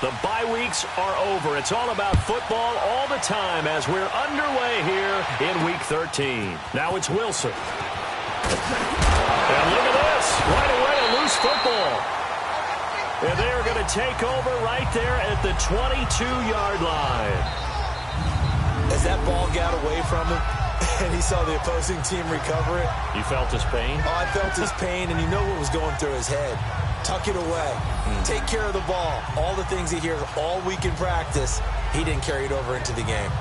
The bye weeks are over. It's all about football all the time as we're underway here in Week 13. Now it's Wilson. And look at this. Right away, a loose football. And they are going to take over right there at the 22-yard line. As that ball got away from him and he saw the opposing team recover it. You felt his pain? Oh, I felt his pain, and you know what was going through his head. Tuck it away. Take care of the ball. All the things he hears all week in practice, he didn't carry it over into the game.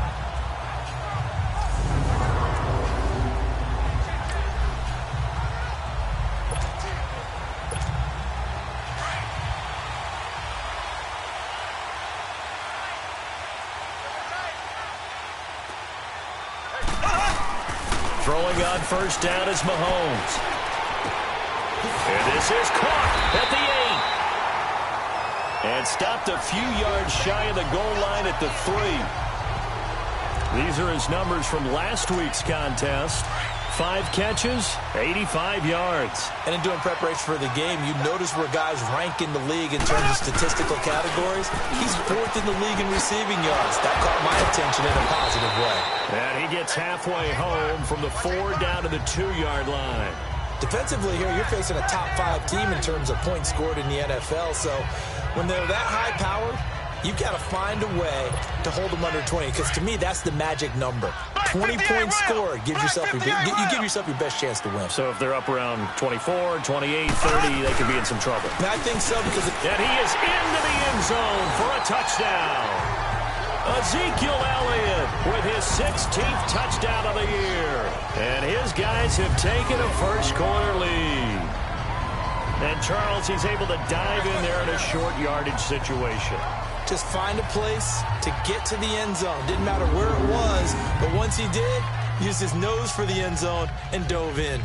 Throwing on first down is Mahomes. And this is caught at the 8. And stopped a few yards shy of the goal line at the 3. These are his numbers from last week's contest. 5 catches, 85 yards. And in doing preparation for the game, you notice where guys rank in the league in terms of statistical categories. He's 4th in the league in receiving yards. That caught my attention in a positive way. And he gets halfway home from the 4 down to the 2-yard line. Defensively here, you're facing a top 5 team in terms of points scored in the NFL. So when they're that high-powered, you've got to find a way to hold them under 20. Because to me, that's the magic number. 20 points scored gives yourself you give yourself your best chance to win. So if they're up around 24, 28, 30, they could be in some trouble. And I think so because... And he is into the end zone for a touchdown. Ezekiel Elliott with his 16th touchdown of the year. And his guys have taken a first-quarter lead. And Charles, he's able to dive in there in a short yardage situation. Just find a place to get to the end zone. Didn't matter where it was, but once he did, used his nose for the end zone and dove in.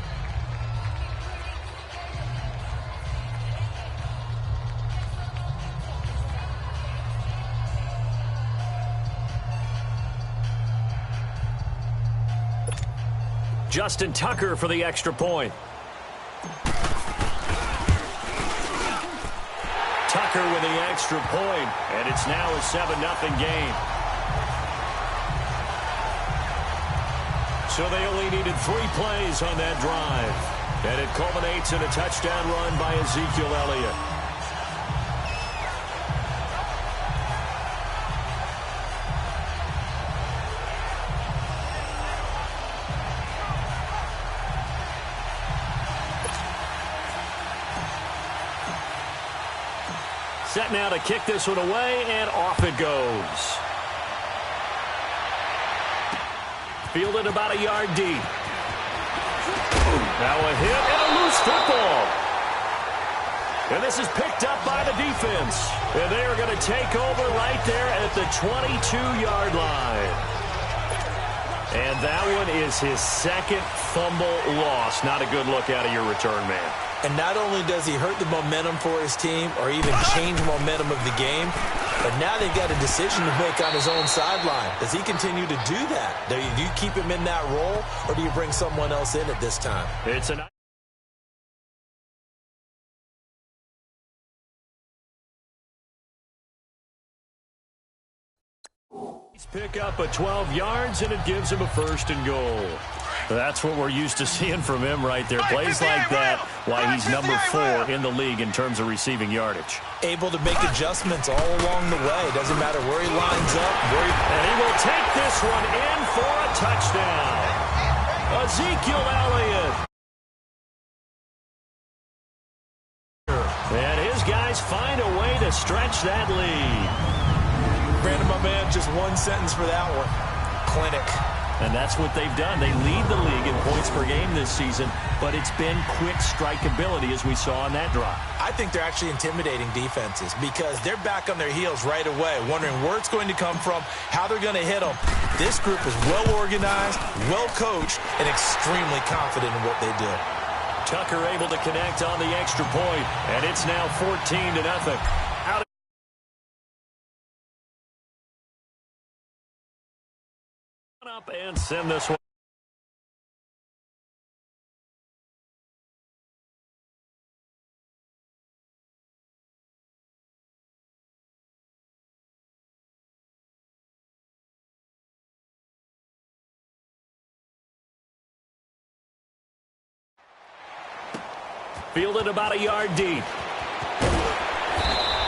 Justin Tucker for the extra point. Tucker with the extra point, and it's now a 7-0 game. So they only needed 3 plays on that drive, and it culminates in a touchdown run by Ezekiel Elliott. Set now to kick this one away, and off it goes. Fielded about a yard deep. Now a hit and a loose football. And this is picked up by the defense. And they are going to take over right there at the 22-yard line. And that one is his 2nd fumble loss. Not a good look out of your return man. And not only does he hurt the momentum for his team or even change momentum of the game, but now they've got a decision to make on his own sideline. Does he continue to do that? Do you keep him in that role, or do you bring someone else in at this time? It's an pick up a 12 yards, and it gives him a 1st and goal. That's what we're used to seeing from him right there. Plays like that, why he's number 4 in the league in terms of receiving yardage. Able to make adjustments all along the way. Doesn't matter where he lines up. And he will take this one in for a touchdown. Ezekiel Elliott. And his guys find a way to stretch that lead. Brandon, my man, just one sentence for that one. Clinic. And that's what they've done. They lead the league in points per game this season, but it's been quick strikeability as we saw on that drive. I think they're actually intimidating defenses because they're back on their heels right away, wondering where it's going to come from, how they're going to hit them. This group is well organized, well coached, and extremely confident in what they do. Tucker able to connect on the extra point, and it's now 14-0. Out up and send this one. Fielded about a yard deep.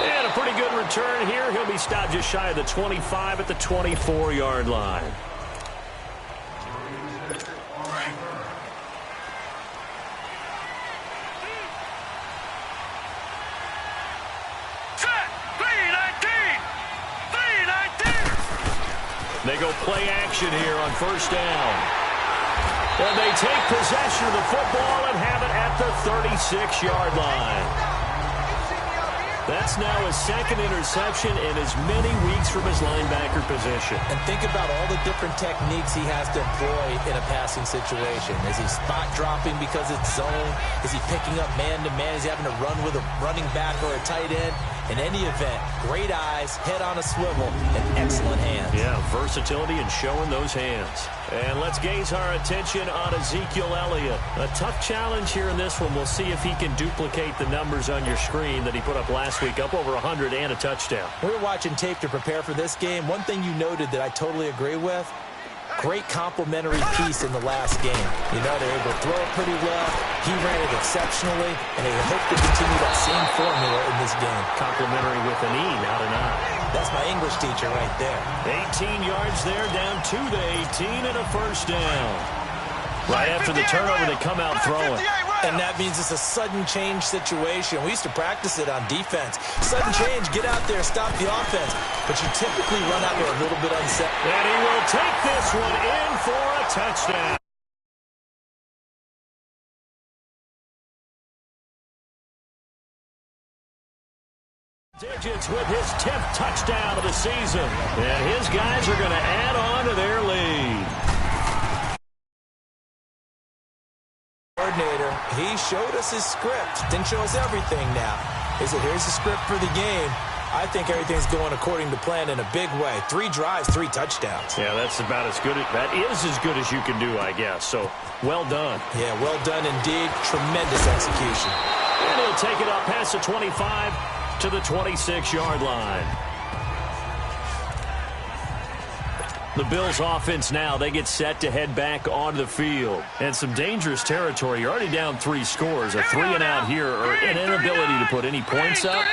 And a pretty good return here. He'll be stopped just shy of the 25 at the 24-yard line. They go play action here on first down. And they take possession of the football and have it at the 36-yard line. That's now his second interception in as many weeks from his linebacker position. And think about all the different techniques he has to employ in a passing situation. Is he spot dropping because it's zone? Is he picking up man-to-man? Is he having to run with a running back or a tight end? In any event, great eyes, head on a swivel, and excellent hands. Yeah, versatility and showing those hands. And let's gaze our attention on Ezekiel Elliott. A tough challenge here in this one. We'll see if he can duplicate the numbers on your screen that he put up last week, up over 100 and a touchdown. We were watching tape to prepare for this game. One thing you noted that I totally agree with, great complementary piece in the last game. You know, they were able to throw it pretty well. He ran it exceptionally, and they hope to continue that same formula in this game. Complementary with an E, not an I. That's my English teacher right there. 18 yards there, down to the 18 and a first down. Right after the turnover, they come out throwing. And that means it's a sudden change situation. We used to practice it on defense. Sudden change, get out there, stop the offense. But you typically run out there a little bit unset. And he will take this one in for a touchdown. Digits with his 10th touchdown of the season. And his guys are going to add on to their lead. Coordinator, he showed us his script. Didn't show us everything now. He said, here's the script for the game. I think everything's going according to plan in a big way. 3 drives, 3 touchdowns. Yeah, that's about as good. That is as good as you can do, I guess. So, well done. Yeah, well done indeed. Tremendous execution. And he'll take it up past the 25 to the 26-yard line. The Bills offense now, they get set to head back onto the field. And some dangerous territory. You're already down 3 scores. A 3 and out here, or an inability to put any points up.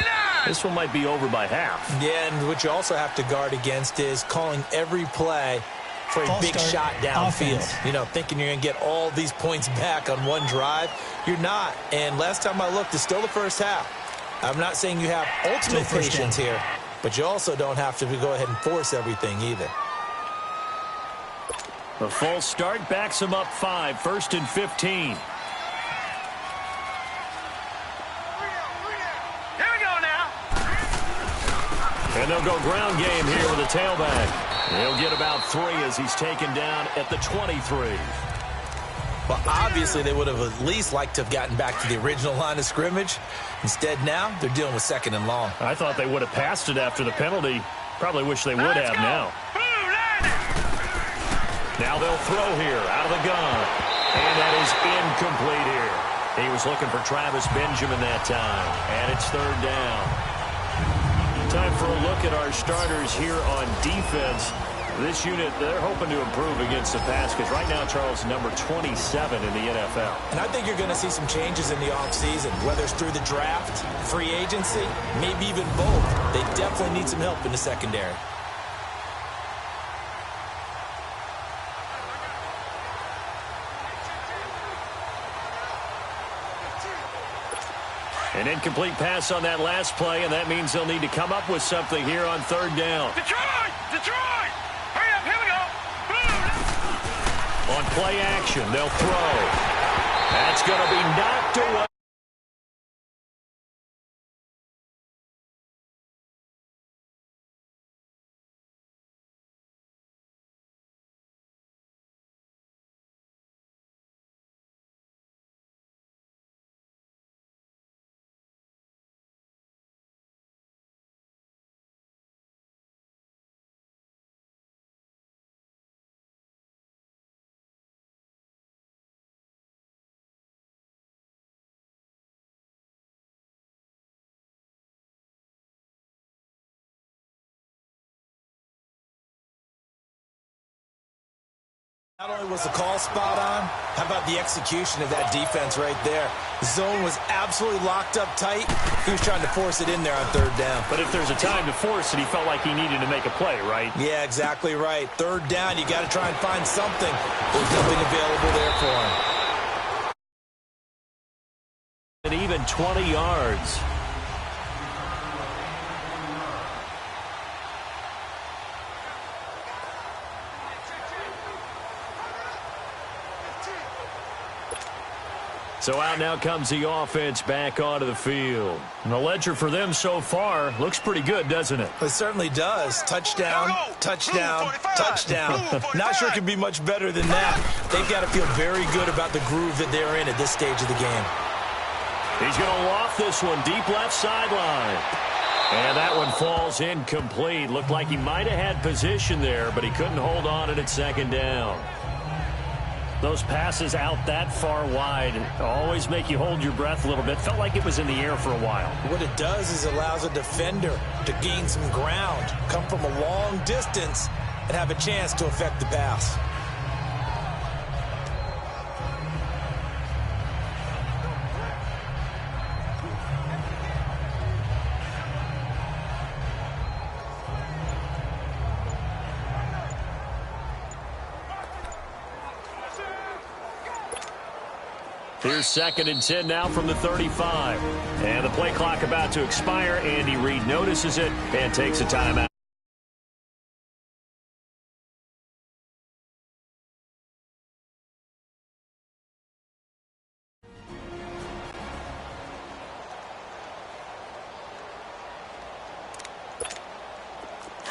This one might be over by half. Yeah, and what you also have to guard against is calling every play for a big shot downfield. You know, thinking you're going to get all these points back on one drive. You're not. And last time I looked, it's still the first half. I'm not saying you have ultimate patience here, but you also don't have to go ahead and force everything either. The false start backs him up 5, 1st and 15. Here we go now. And they'll go ground game here with a tailback. He'll get about 3 as he's taken down at the 23. Well, obviously, they would have at least liked to have gotten back to the original line of scrimmage. Instead, now, they're dealing with 2nd and long. I thought they would have passed it after the penalty. Probably wish they would have now. Now they'll throw here out of the gun. And that is incomplete here. He was looking for Travis Benjamin that time. And it's 3rd down. Time for a look at our starters here on defense. This unit, they're hoping to improve against the pass because right now, Charles, number 27 in the NFL. And I think you're going to see some changes in the offseason, whether it's through the draft, free agency, maybe even both. They definitely need some help in the secondary. An incomplete pass on that last play, and that means they'll need to come up with something here on 3rd down. Detroit! Detroit! Hurry up, here we go! On play action, they'll throw. That's going to be knocked away. Not only was the call spot on, how about the execution of that defense right there? The zone was absolutely locked up tight. He was trying to force it in there on third down. But if there's a time to force it, he felt like he needed to make a play, right? Yeah, exactly right. Third down, you got to try and find something. There's nothing available there for him. And even 20 yards. So out now comes the offense back onto the field. And the ledger for them so far looks pretty good, doesn't it? It certainly does. Touchdown, touchdown, touchdown. Not sure it could be much better than that. They've got to feel very good about the groove that they're in at this stage of the game. He's going to loft this one deep left sideline. And that one falls incomplete. Looked like he might have had position there, but he couldn't hold on it at second down. Those passes out that far wide always make you hold your breath a little bit. Felt like it was in the air for a while. What it does is allows a defender to gain some ground, come from a long distance, and have a chance to affect the pass. Here's 2nd and 10 now from the 35. And the play clock about to expire. Andy Reid notices it and takes a timeout.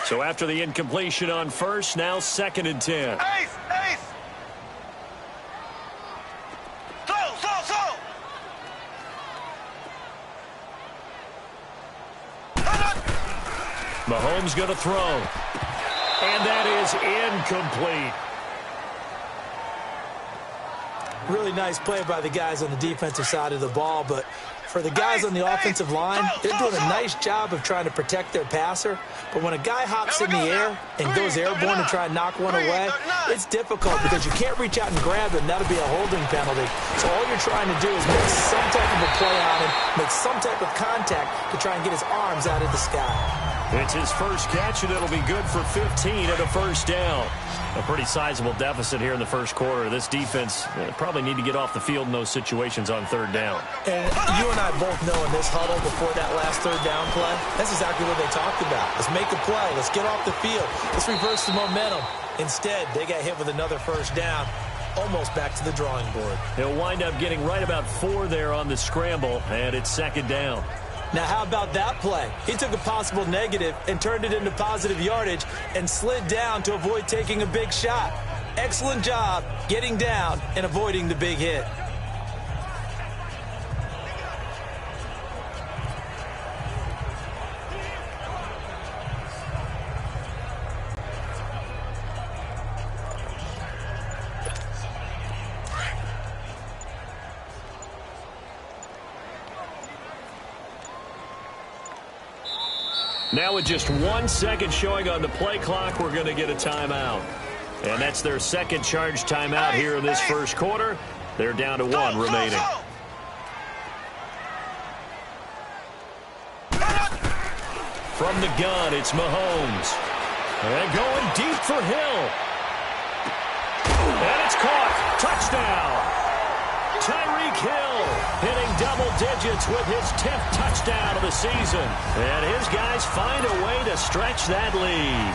So after the incompletion on first, now 2nd and 10. Ace! Ace! Mahomes going to throw. And that is incomplete. Really nice play by the guys on the defensive side of the ball, but for the guys on the offensive line, they're doing a nice job of trying to protect their passer. But when a guy hops in the air and goes airborne and try and knock one away, it's difficult because you can't reach out and grab him. That'll be a holding penalty. So all you're trying to do is make some type of a play on him, make some type of contact to try and get his arms out of the sky. It's his first catch, and it'll be good for 15 at a first down. A pretty sizable deficit here in the first quarter. This defense probably need to get off the field in those situations on third down. And you and I both know in this huddle before that last third down play, that's exactly what they talked about. Let's make a play. Let's get off the field. Let's reverse the momentum. Instead, they got hit with another first down, almost back to the drawing board. He'll wind up getting right about 4 there on the scramble, and it's 2nd down. Now, how about that play? He took a possible negative and turned it into positive yardage and slid down to avoid taking a big shot. Excellent job getting down and avoiding the big hit. Now with just 1 second showing on the play clock, we're going to get a timeout. And that's their second charge timeout here in this first quarter. They're down to 1 remaining. From the gun, it's Mahomes. And going deep for Hill. And it's caught. Touchdown. Tyreek Hill hitting double digits with his 10th touchdown of the season. And his guys find a way to stretch that lead.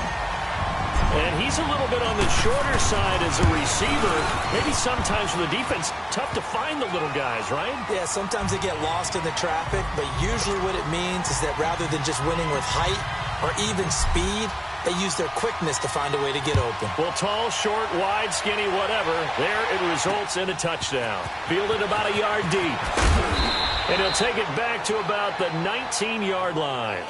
And he's a little bit on the shorter side as a receiver. Maybe sometimes for the defense, tough to find the little guys, right? Yeah, sometimes they get lost in the traffic, but usually what it means is that rather than just winning with height or even speed, they use their quickness to find a way to get open. Well, tall, short, wide, skinny, whatever, there it results in a touchdown. Fielded about a yard deep. And he'll take it back to about the 19-yard line.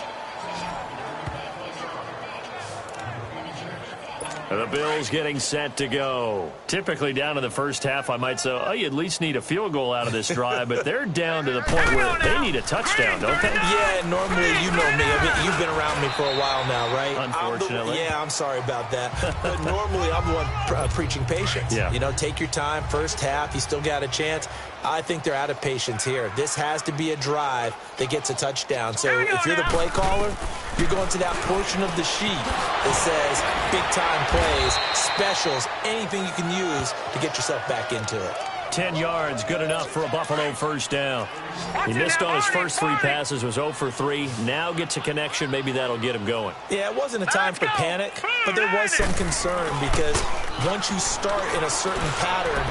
The Bills getting set to go. Typically down in the first half, I might say, oh, you at least need a field goal out of this drive, but they're down to the point where they need a touchdown, don't they? Yeah, normally, you know me. I mean, you've been around me for a while now, right? Unfortunately. I'm sorry about that. But normally, I'm the one preaching patience. Yeah. You know, take your time. First half, you still got a chance. I think they're out of patience here. This has to be a drive that gets a touchdown. So if you're the play caller, you're going to that portion of the sheet that says big-time plays, specials, anything you can use to get yourself back into it. 10 yards, good enough for a Buffalo first down. He missed on his first 3 passes, was 0 for 3. Now gets a connection. Maybe that'll get him going. Yeah, it wasn't a time for panic, but there was some concern because once you start in a certain pattern,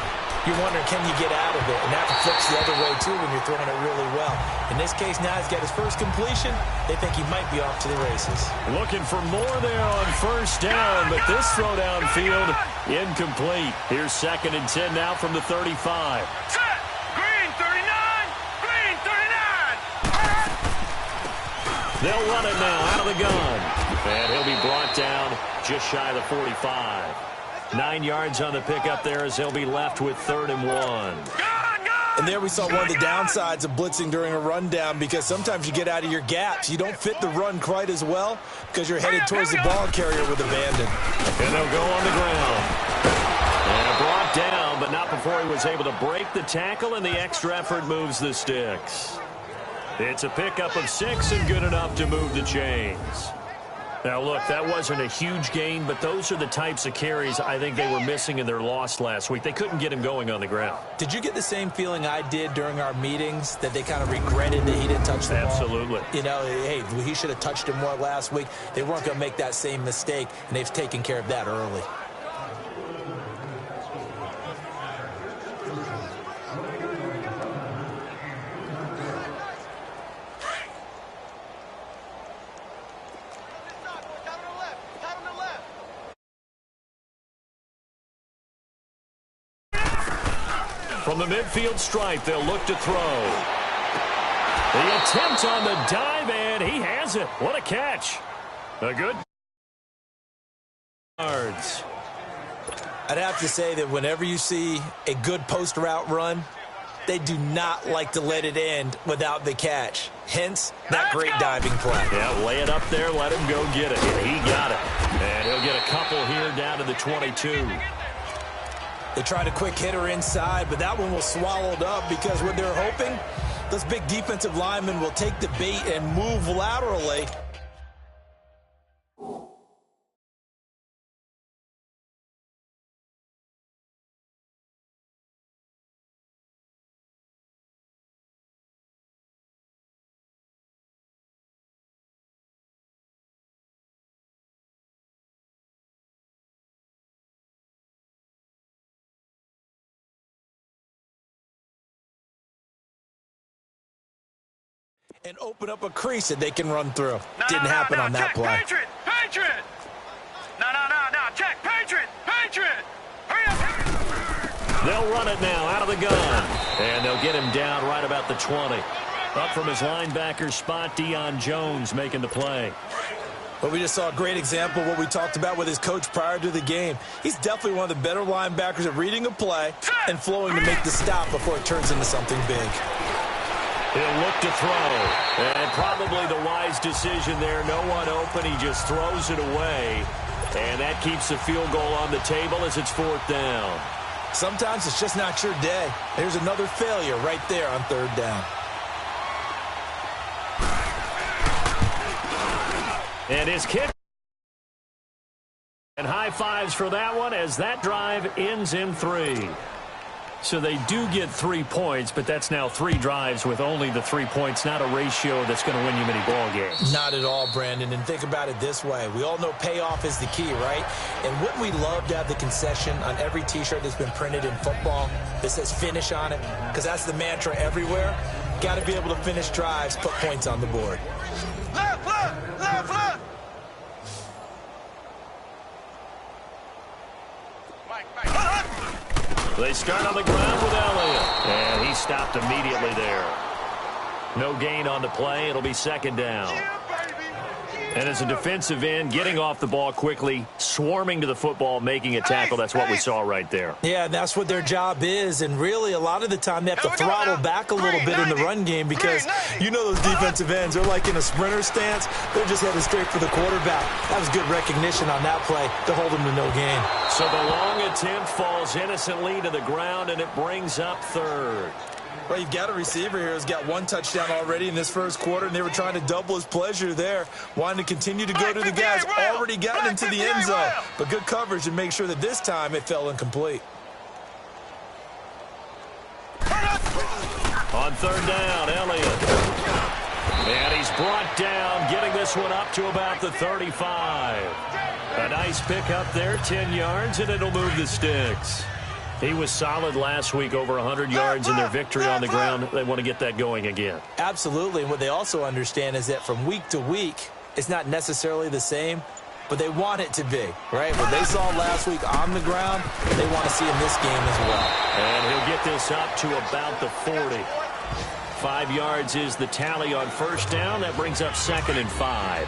you're wondering, can you get out of it? And that flips the other way, too, when you're throwing it really well. In this case, now he's got his first completion. They think he might be off to the races. Looking for more there on first down, but this throw downfield incomplete. Here's 2nd and 10 now from the 35. Set. Green 39. Green 39. They'll run it now out of the gun. And he'll be brought down just shy of the 45. 9 yards on the pickup there as they'll be left with 3rd and 1. And there we saw one of the downsides of blitzing during a rundown because sometimes you get out of your gaps. You don't fit the run quite as well because you're headed towards the ball carrier with abandon. And they'll go on the ground. And brought down, but not before he was able to break the tackle, and the extra effort moves the sticks. It's a pickup of 6 and good enough to move the chains. Now, look, that wasn't a huge gain, but those are the types of carries I think they were missing in their loss last week. They couldn't get him going on the ground. Did you get the same feeling I did during our meetings, that they kind of regretted that he didn't touch the ball? Absolutely. You know, hey, he should have touched him more last week. They weren't going to make that same mistake, and they've taken care of that early. From the midfield stripe, they'll look to throw. The attempt on the dive, and he has it. What a catch. A good yards. I'd have to say that whenever you see a good post route run, they do not like to let it end without the catch. Hence, that great diving play. Yeah, lay it up there, let him go get it. And he got it. And he'll get a couple here down to the 22. They tried a quick hitter inside, but that one was swallowed up because what they're hoping, those big defensive linemen will take the bait and move laterally. And open up a crease that they can run through. Didn't happen on that play. Patriot! Patriot! No. Check! Patriot! Patriot! Hurry up! They'll run it now out of the gun. And they'll get him down right about the 20. Up from his linebacker spot, Deion Jones making the play. Well, we just saw a great example of what we talked about with his coach prior to the game. He's definitely one of the better linebackers at reading a play and flowing to make the stop before it turns into something big. He'll look to throw, and probably the wise decision there. No one open. He just throws it away, and that keeps the field goal on the table as it's 4th down. Sometimes it's just not your day. There's another failure right there on 3rd down. And his kick. And high fives for that one as that drive ends in 3. So they do get 3 points, but that's now 3 drives with only the 3 points, not a ratio that's going to win you many ball games. Not at all, Brandon. And think about it this way. We all know payoff is the key, right? And wouldn't we love to have the concession on every T-shirt that's been printed in football that says finish on it? Because that's the mantra everywhere. Got to be able to finish drives, put points on the board. Left! They start on the ground with Elliott, and he stopped immediately there. No gain on the play. It'll be 2nd down. Yeah, baby! And as a defensive end, getting off the ball quickly, swarming to the football, making a tackle, that's what we saw right there. Yeah, that's what their job is, and really a lot of the time they have to throttle back a little bit in the run game because you know those defensive ends, they're like in a sprinter stance. They're just headed straight for the quarterback. That was good recognition on that play to hold them to no gain. So the long attempt falls innocently to the ground, and it brings up third. Well, you've got a receiver here who's got one touchdown already in this first quarter, and they were trying to double his pleasure there, wanting to continue to go to the guys already gotten into the end zone. But good coverage to make sure that this time it fell incomplete. On third down, Elliott. And he's brought down, getting this one up to about the 35. A nice pickup there, 10 yards, and it'll move the sticks. He was solid last week, over 100 yards in their victory on the ground. They want to get that going again. Absolutely. And what they also understand is that from week to week, it's not necessarily the same, but they want it to be, right? What they saw last week on the ground, they want to see in this game as well. And he'll get this up to about the 40. 5 yards is the tally on first down. That brings up 2nd and 5.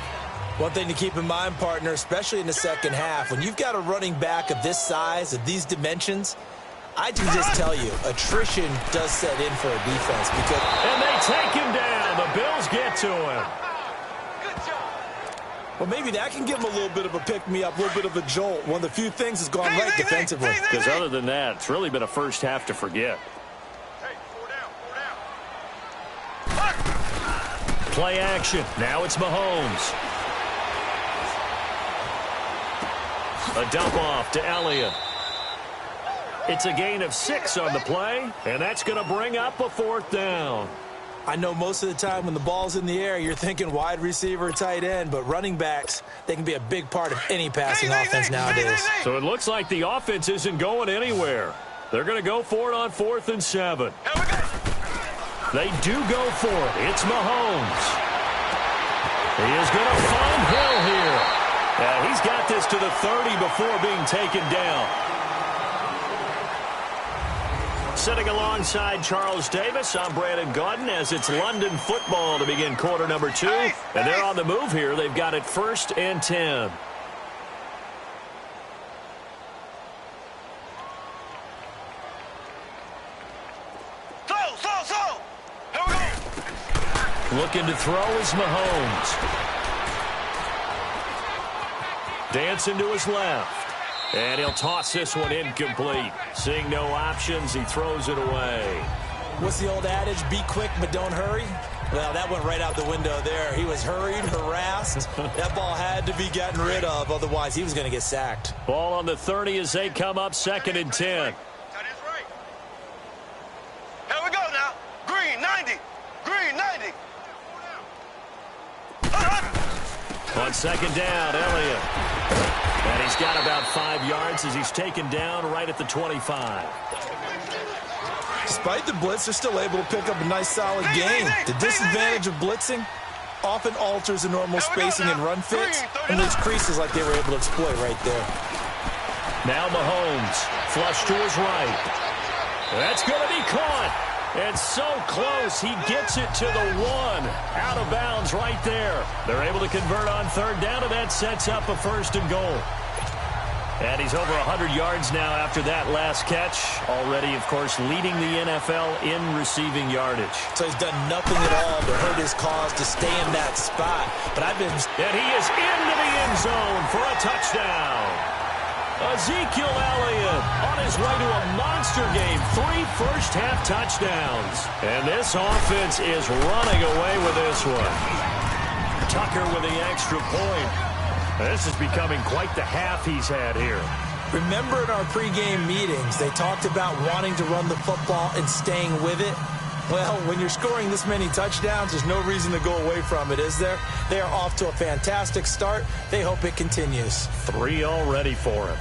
One thing to keep in mind, partner, especially in the second half, when you've got a running back of this size, of these dimensions, I can just tell you, attrition does set in for a defense. And they take him down. The Bills get to him. Well, maybe that can give him a little bit of a pick-me-up, a little bit of a jolt. One of the few things that's gone right defensively. Because other than that, it's really been a first half to forget. Play action. Now it's Mahomes. A dump off to Elliott. It's a gain of 6 on the play, and that's going to bring up a 4th down. I know most of the time when the ball's in the air, you're thinking wide receiver, tight end, but running backs, they can be a big part of any passing offense nowadays. So it looks like the offense isn't going anywhere. They're going to go for it on 4th and 7. They do go for it. It's Mahomes. He is going to find Hill here. He's got this to the 30 before being taken down. Sitting alongside Charles Davis, I'm Brandon Gaudin as it's London football to begin quarter number 2. And they're on the move here. They've got it 1st and 10. Here we go. Looking to throw is Mahomes. Dancing to his left. And he'll toss this one incomplete. Seeing no options, he throws it away. What's the old adage? Be quick, but don't hurry. Well, that went right out the window there. He was hurried, harassed. That ball had to be gotten rid of. Otherwise, he was going to get sacked. Ball on the 30 as they come up 2nd and 10. Here we go now. Green, 90. Green, 90. On 2nd down, Elliott. And he's got about 5 yards as he's taken down right at the 25. Despite the blitz, they're still able to pick up a nice, solid gain. The disadvantage of blitzing often alters the normal spacing and run fits, and leaves creases like they were able to exploit right there. Now Mahomes, flush to his right. That's going to be caught. And so close, he gets it to the 1. Out of bounds right there. They're able to convert on 3rd down, and that sets up a 1st and goal. And he's over 100 yards now after that last catch. Already, of course, leading the NFL in receiving yardage. So he's done nothing at all to hurt his cause to stay in that spot. But And he is into the end zone for a touchdown. Ezekiel Elliott on his way to a monster game. 3 first-half touchdowns. And this offense is running away with this one. Tucker with the extra point. This is becoming quite the half he's had here. Remember in our pregame meetings, they talked about wanting to run the football and staying with it. Well, when you're scoring this many touchdowns, there's no reason to go away from it, is there? They are off to a fantastic start. They hope it continues. 3 already for him.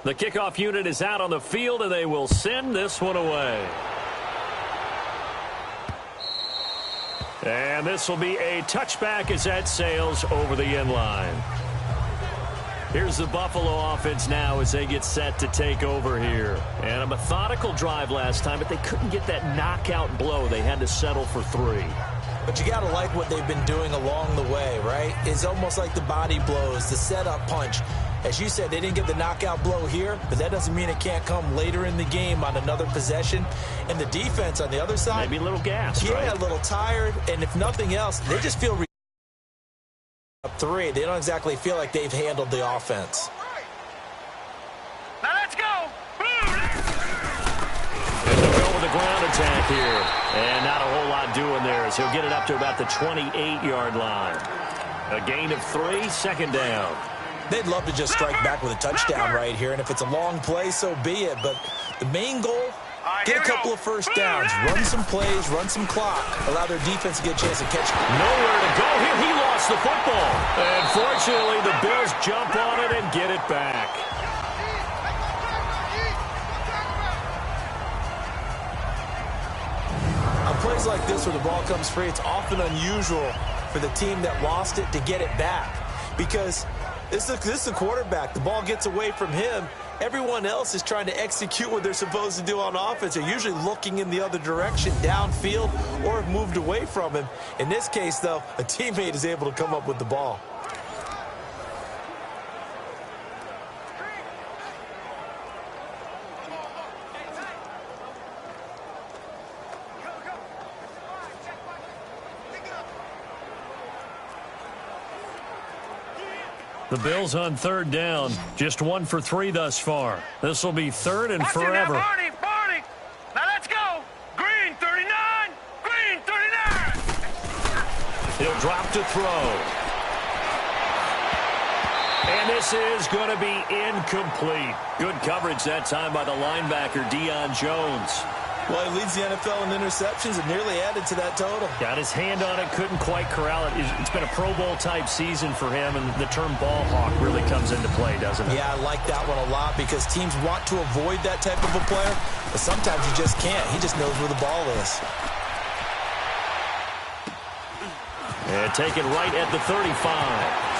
The kickoff unit is out on the field, and they will send this one away. And this will be a touchback as that sails over the end line. Here's the Buffalo offense now as they get set to take over here. And a methodical drive last time, but they couldn't get that knockout blow. They had to settle for 3. But you got to like what they've been doing along the way, right? It's almost like the body blows, the setup punch. As you said, they didn't get the knockout blow here, but that doesn't mean it can't come later in the game on another possession. And the defense on the other side, maybe a little gassed, yeah, right? A little tired. And if nothing else, they just feel up 3. They don't exactly feel like they've handled the offense. Now let's go. And they'll go with the ground attack here. And not a whole lot doing there as he'll get it up to about the 28-yard line. A gain of 3, second down. They'd love to just strike back with a touchdown right here, and if it's a long play, so be it. But the main goal, get a couple of first downs, run some plays, run some clock, allow their defense to get a chance to catch. Nowhere to go here. He lost the football. And fortunately, the Bills jump on it and get it back. On plays like this where the ball comes free, it's often unusual for the team that lost it to get it back because this is the quarterback. The ball gets away from him. Everyone else is trying to execute what they're supposed to do on offense. They're usually looking in the other direction, downfield, or have moved away from him. In this case, though, a teammate is able to come up with the ball. The Bills on third down, just 1 for 3 thus far. This will be third and forever. Barney. Now let's go. Green 39. Green 39. He'll drop to throw. And this is going to be incomplete. Good coverage that time by the linebacker, Dman22352. Well, he leads the NFL in interceptions and nearly added to that total. Got his hand on it, couldn't quite corral it. It's been a Pro Bowl-type season for him, and the term ball hawk really comes into play, doesn't it? Yeah, I like that one a lot because teams want to avoid that type of a player, but sometimes you just can't. He just knows where the ball is. And taken right at the 35.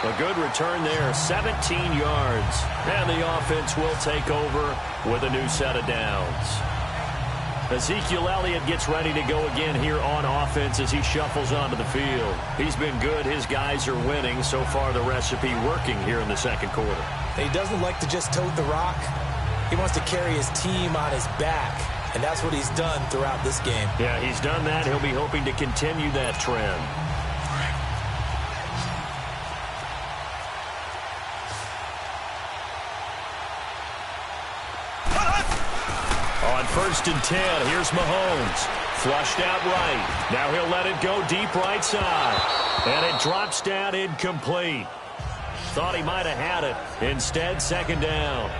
A good return there, 17 yards. And the offense will take over with a new set of downs. Ezekiel Elliott gets ready to go again here on offense as he shuffles onto the field. He's been good. His guys are winning. So far, the recipe working here in the second quarter. He doesn't like to just tote the rock. He wants to carry his team on his back, and that's what he's done throughout this game. Yeah, he's done that. He'll be hoping to continue that trend. On 1st and 10, here's Mahomes. Flushed out right. Now he'll let it go deep right side. And it drops down incomplete. Thought he might have had it. Instead, second down.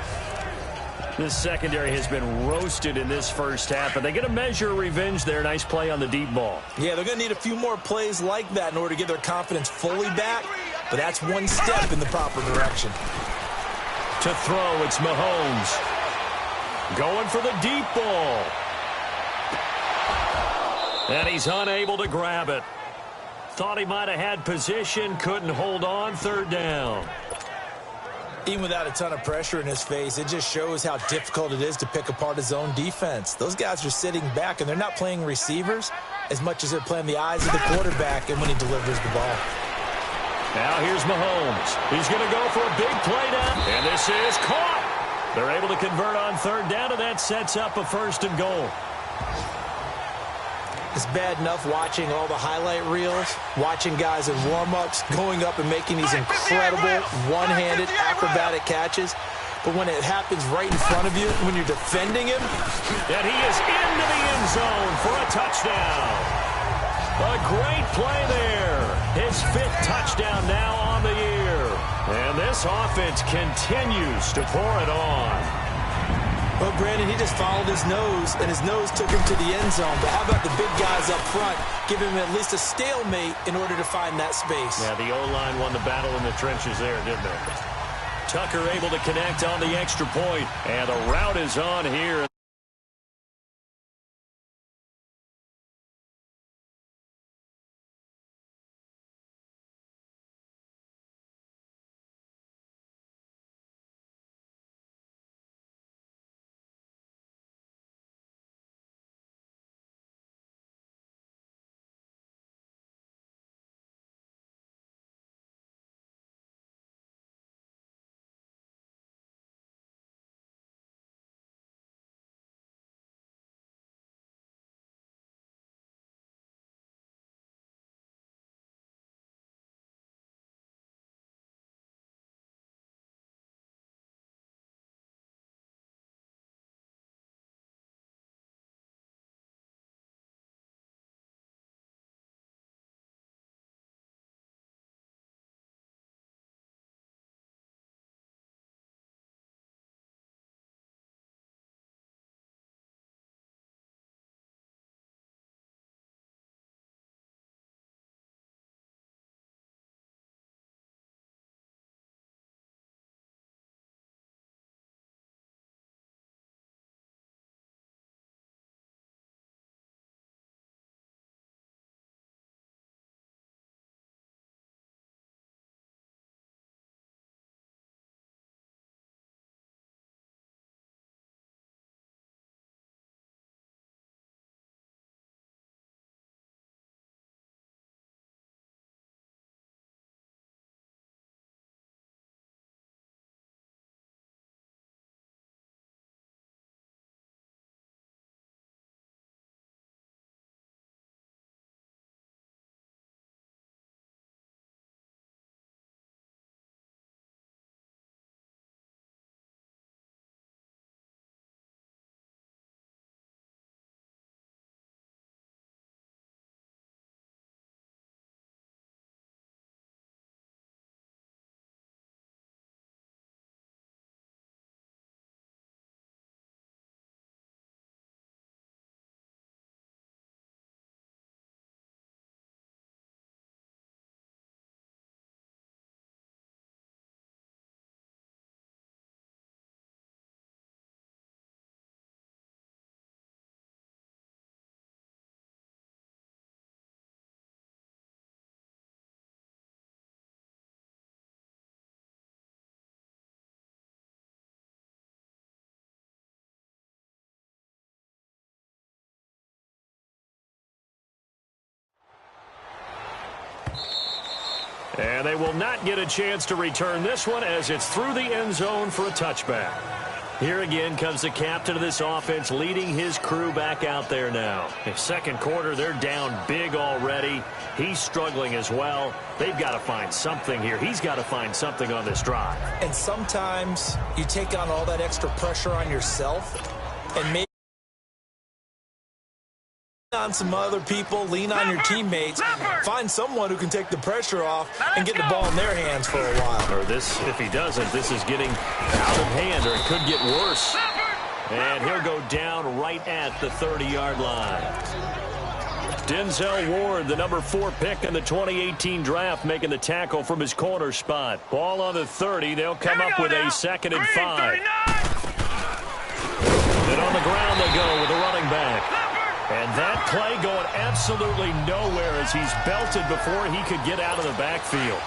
This secondary has been roasted in this first half, but they get a measure of revenge there. Nice play on the deep ball. Yeah, they're going to need a few more plays like that in order to get their confidence fully back, but that's one step in the proper direction. To throw, it's Mahomes. Going for the deep ball. And he's unable to grab it. Thought he might have had position, couldn't hold on, third down. Even without a ton of pressure in his face, it just shows how difficult it is to pick apart his own defense. Those guys are sitting back, and they're not playing receivers as much as they're playing the eyes of the quarterback and when he delivers the ball. Now here's Mahomes. He's going to go for a big play down, and this is caught. They're able to convert on third down, and that sets up a 1st and goal. It's bad enough watching all the highlight reels, watching guys in warm-ups, going up and making these incredible one-handed acrobatic catches. But when it happens right in front of you, when you're defending him. And he is into the end zone for a touchdown. A great play there. His 5th touchdown now on the year. And this offense continues to pour it on. Well, Brandon, he just followed his nose, and his nose took him to the end zone. But how about the big guys up front? Give him at least a stalemate in order to find that space. Yeah, the O-line won the battle in the trenches there, didn't they? Tucker able to connect on the extra point, and the route is on here. And they will not get a chance to return this one as it's through the end zone for a touchback. Here again comes the captain of this offense leading his crew back out there now. In second quarter, they're down big already. He's struggling as well. They've got to find something here. He's got to find something on this drive. And sometimes you take on all that extra pressure on yourself and maybe on some other people, lean on your teammates, find someone who can take the pressure off and get the ball in their hands for a while. Or this, if he doesn't, this is getting out of hand, or it could get worse. And he'll go down right at the 30-yard line. Denzel Ward, the number 4 pick in the 2018 draft, making the tackle from his corner spot. Ball on the 30. They'll come up with a 2nd and 5. And on the ground they go with the running back. And that play going absolutely nowhere as he's belted before he could get out of the backfield.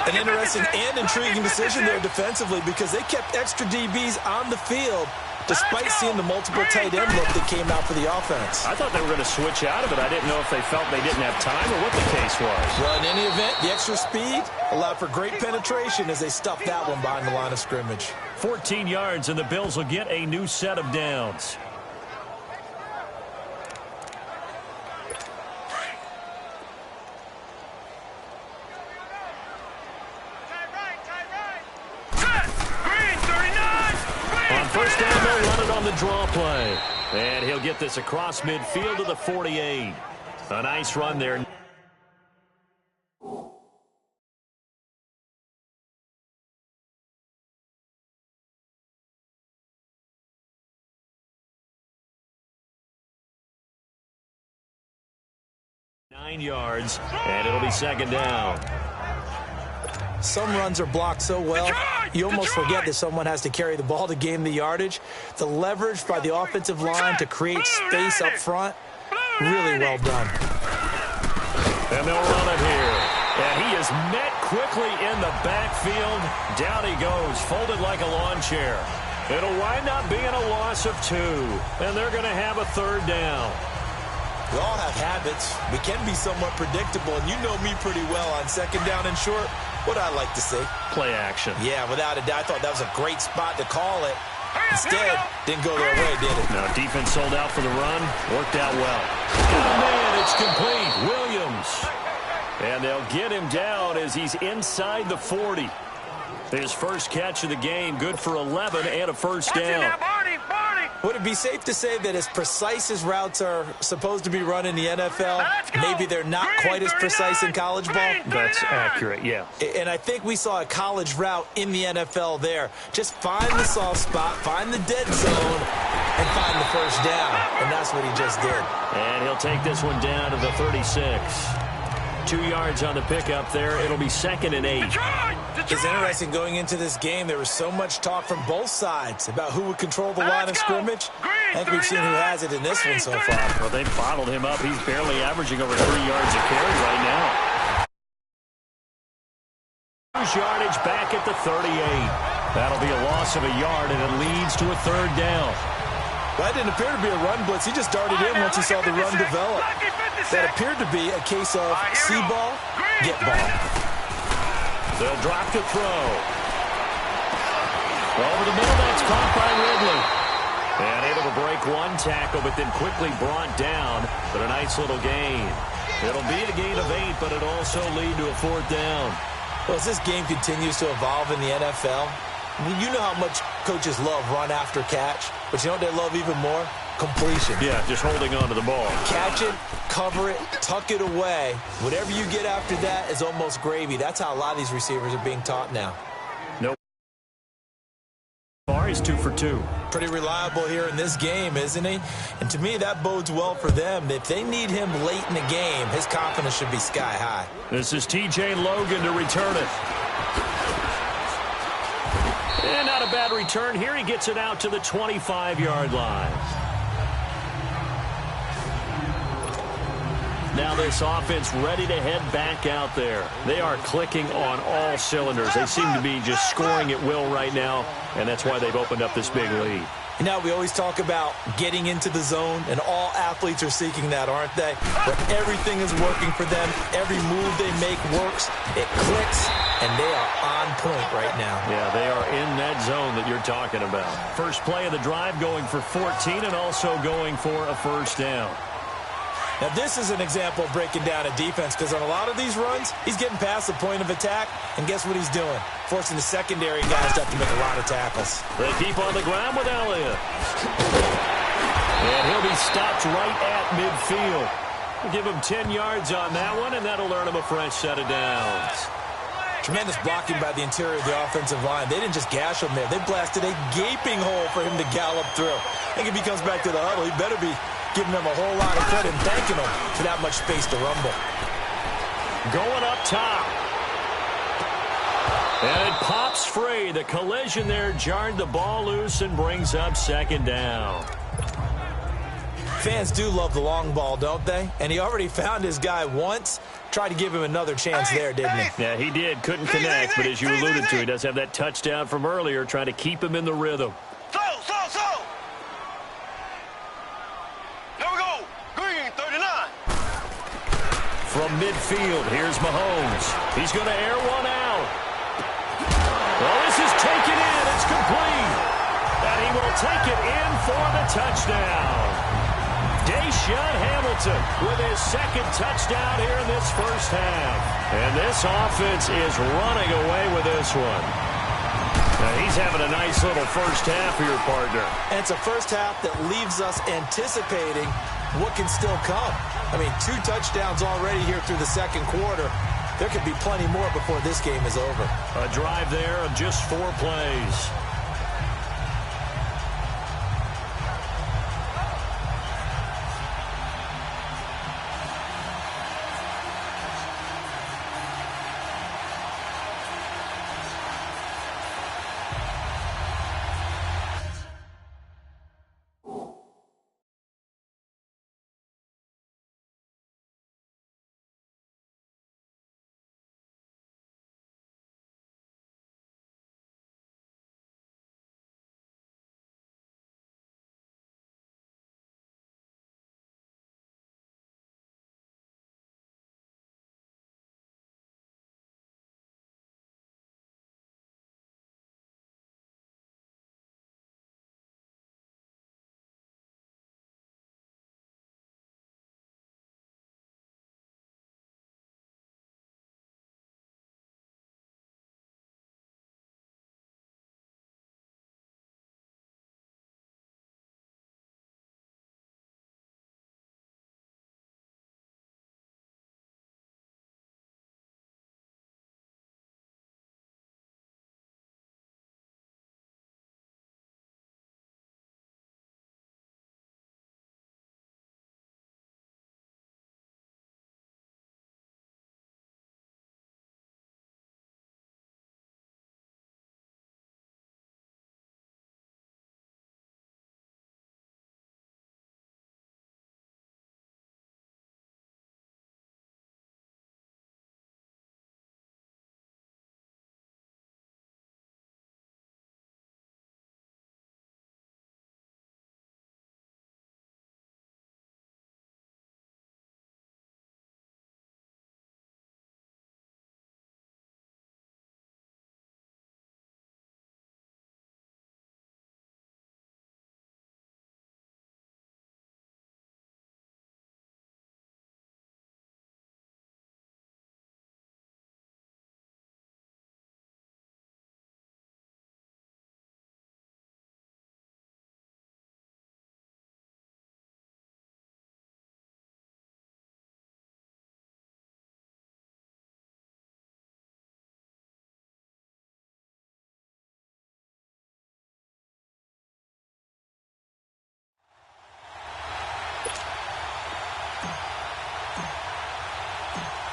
An interesting and intriguing decision there defensively because they kept extra DBs on the field despite seeing the multiple tight end look that came out for the offense. I thought they were going to switch out of it. I didn't know if they felt they didn't have time or what the case was. Well, in any event, the extra speed allowed for great penetration as they stuffed that one behind the line of scrimmage. 14 yards, and the Bills will get a new set of downs. First down, they'll run it on the draw play. And he'll get this across midfield to the 48. A nice run there. Nine yards, and it'll be 2nd down. Some runs are blocked so well, you almost forget that someone has to carry the ball to gain the yardage. The leverage by the offensive line to create space up front, really well done. And they'll run it here. And he is met quickly in the backfield. Down he goes, folded like a lawn chair. It'll wind up being a loss of 2. And they're going to have a 3rd down. We all have habits. We can be somewhat predictable, and you know me pretty well on 2nd down and short. What I like to say? Play action. Yeah, without a doubt. I thought that was a great spot to call it. Instead, didn't go their way, did it? No, defense sold out for the run. Worked out well. Oh, man, it's complete. Williams. And they'll get him down as he's inside the 40. His first catch of the game, good for 11 and a first down. Would it be safe to say that as precise as routes are supposed to be run in the NFL, maybe they're not quite as precise in college ball? That's accurate, yeah. And I think we saw a college route in the NFL there. Just find the soft spot, find the dead zone, and find the first down. And that's what he just did. And he'll take this one down to the 36. 2 yards on the pickup there. It'll be 2nd and 8. It's interesting going into this game. There was so much talk from both sides about who would control the line of scrimmage. I think we've seen who has it in this one so far. Well, they bottled him up. He's barely averaging over 3 yards a carry right now. Yardage back at the 38. That'll be a loss of a yard, and it leads to a 3rd down. That didn't appear to be a run blitz. He just darted in once he saw the run develop. That appeared to be a case of see ball, get ball. They'll drop to throw. Over the middle, that's caught by Ridley. And able to break one tackle, but then quickly brought down. But a nice little gain. It'll be a gain of 8, but it'll also lead to a 4th down. Well, as this game continues to evolve in the NFL, you know how much coaches love run after catch, but you know what they love even more? Completion. Yeah, just holding on to the ball. Catch it, cover it, tuck it away. Whatever you get after that is almost gravy. That's how a lot of these receivers are being taught now. Nope. He's 2 for 2. Pretty reliable here in this game, isn't he? And to me, that bodes well for them. If they need him late in the game, his confidence should be sky high. This is T.J. Logan to return it. And not a bad return here. He gets it out to the 25-yard line. Now this offense ready to head back out there. They are clicking on all cylinders. They seem to be just scoring at will right now, and that's why they've opened up this big lead. You know, we always talk about getting into the zone, and all athletes are seeking that, aren't they? Where everything is working for them, every move they make works, it clicks, and they are on point right now. Yeah, they are in that zone that you're talking about. First play of the drive going for 14 and also going for a first down. Now, this is an example of breaking down a defense because on a lot of these runs, he's getting past the point of attack, and guess what he's doing? Forcing the secondary guys to have to make a lot of tackles. They keep on the ground with Elliott. And he'll be stopped right at midfield. We'll give him 10 yards on that one, and that'll earn him a fresh set of downs. Tremendous blocking by the interior of the offensive line. They didn't just gash him there. They blasted a gaping hole for him to gallop through. I think if he comes back to the huddle, he better be giving them a whole lot of credit and thanking them for that much space to rumble. Going up top. And it pops free. The collision there jarred the ball loose and brings up second down. Fans do love the long ball, don't they? And he already found his guy once. Tried to give him another chance there, didn't he? Yeah, he did. Couldn't connect, but as you alluded to, he does have that touchdown from earlier, trying to keep him in the rhythm. Slow. There we go. Green, 39. From midfield, here's Mahomes. He's going to air one out. Well, this is taken in. It's complete. And he will take it in for the touchdown. Deshaun Hamilton with his second touchdown here in this first half. And this offense is running away with this one. Now, he's having a nice little first half for your partner. And it's a first half that leaves us anticipating what can still come. I mean, 2 touchdowns already here through the second quarter. There could be plenty more before this game is over. A drive there of just 4 plays.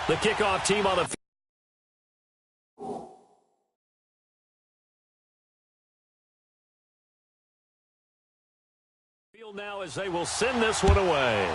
The kickoff team on the field now as they will send this one away.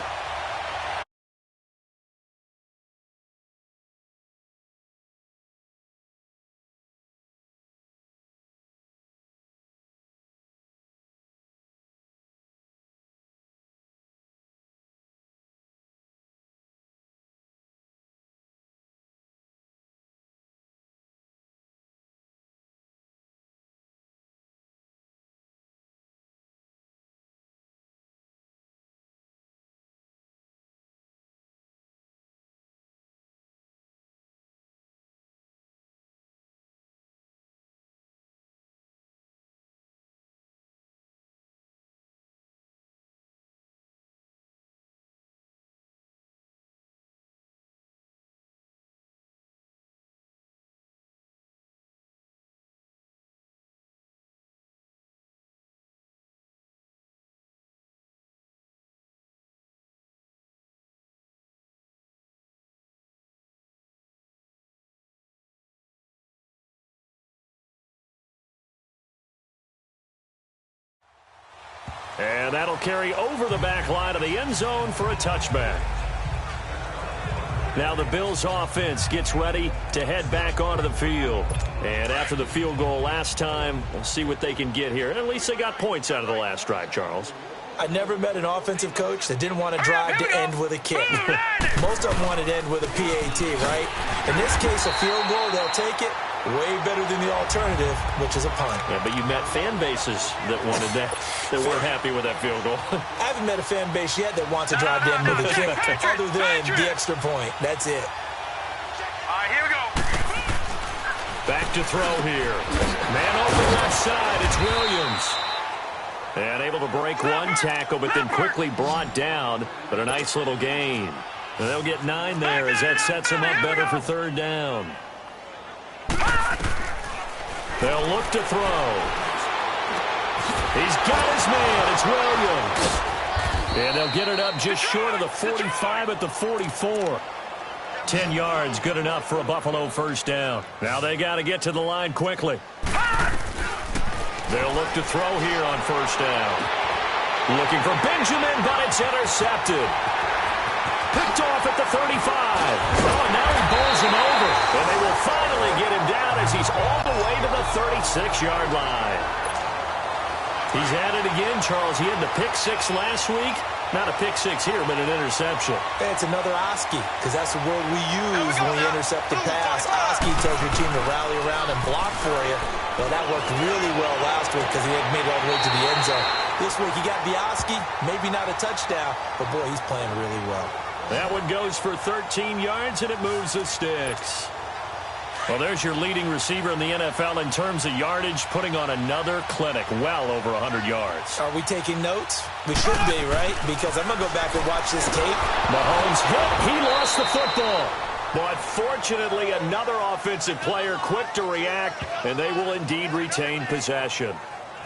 And that'll carry over the back line of the end zone for a touchback. Now the Bills offense gets ready to head back onto the field. And after the field goal last time, we'll see what they can get here. At least they got points out of the last drive, Charles. I never met an offensive coach that didn't want to drive to end with a kick. Most of them wanted to end with a PAT, right? In this case, a field goal, they'll take it. Way better than the alternative, which is a punt. Yeah, but you met fan bases that wanted that, that weren't happy with that field goal. I haven't met a fan base yet that wants to drive to end with a kick other than the extra point. That's it. All right, here we go. Back to throw here. Man over left side, it's Williams. And able to break one tackle, but then quickly brought down. But a nice little gain. And they'll get 9 there as that sets them up better for third down. They'll look to throw. He's got his man. It's Williams. And they'll get it up just short of the 45 at the 44. 10 yards, good enough for a Buffalo first down. Now they got to get to the line quickly. They'll look to throw here on first down. Looking for Benjamin, but it's intercepted. Picked off at the 35. Oh, now he bowls him over. And they will finally get him down as he's all the way to the 36-yard line. He's at it again, Charles. He had the pick 6 last week. Not a pick 6 here, but an interception. It's another Oski, because that's the word we use when we intercept a pass. Oski tells your team to rally around and block for you. Well, that worked really well last week because he had made it all the way to the end zone. This week he got the Oski, maybe not a touchdown, but boy, he's playing really well. That one goes for 13 yards, and it moves the sticks. Well, there's your leading receiver in the NFL in terms of yardage, putting on another clinic, well over 100 yards. Are we taking notes? We should be, right? Because I'm going to go back and watch this tape. Mahomes hit. He lost the football. But fortunately, another offensive player quick to react, and they will indeed retain possession.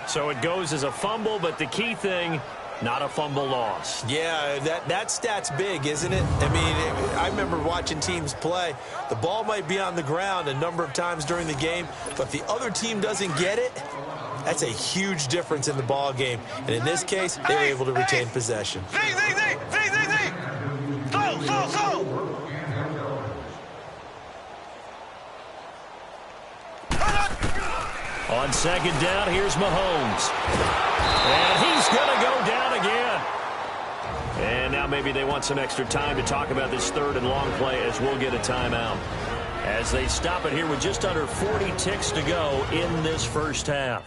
So it goes as a fumble, but the key thing, not a fumble loss. Yeah, that stat's big, isn't it? I mean, I remember watching teams play. The ball might be on the ground a number of times during the game, but if the other team doesn't get it, that's a huge difference in the ball game. And in this case, they were able to retain possession. On second down, here's Mahomes. And he's going to go down again. And now maybe they want some extra time to talk about this third and long play as we'll get a timeout. As they stop it here with just under 40 ticks to go in this first half.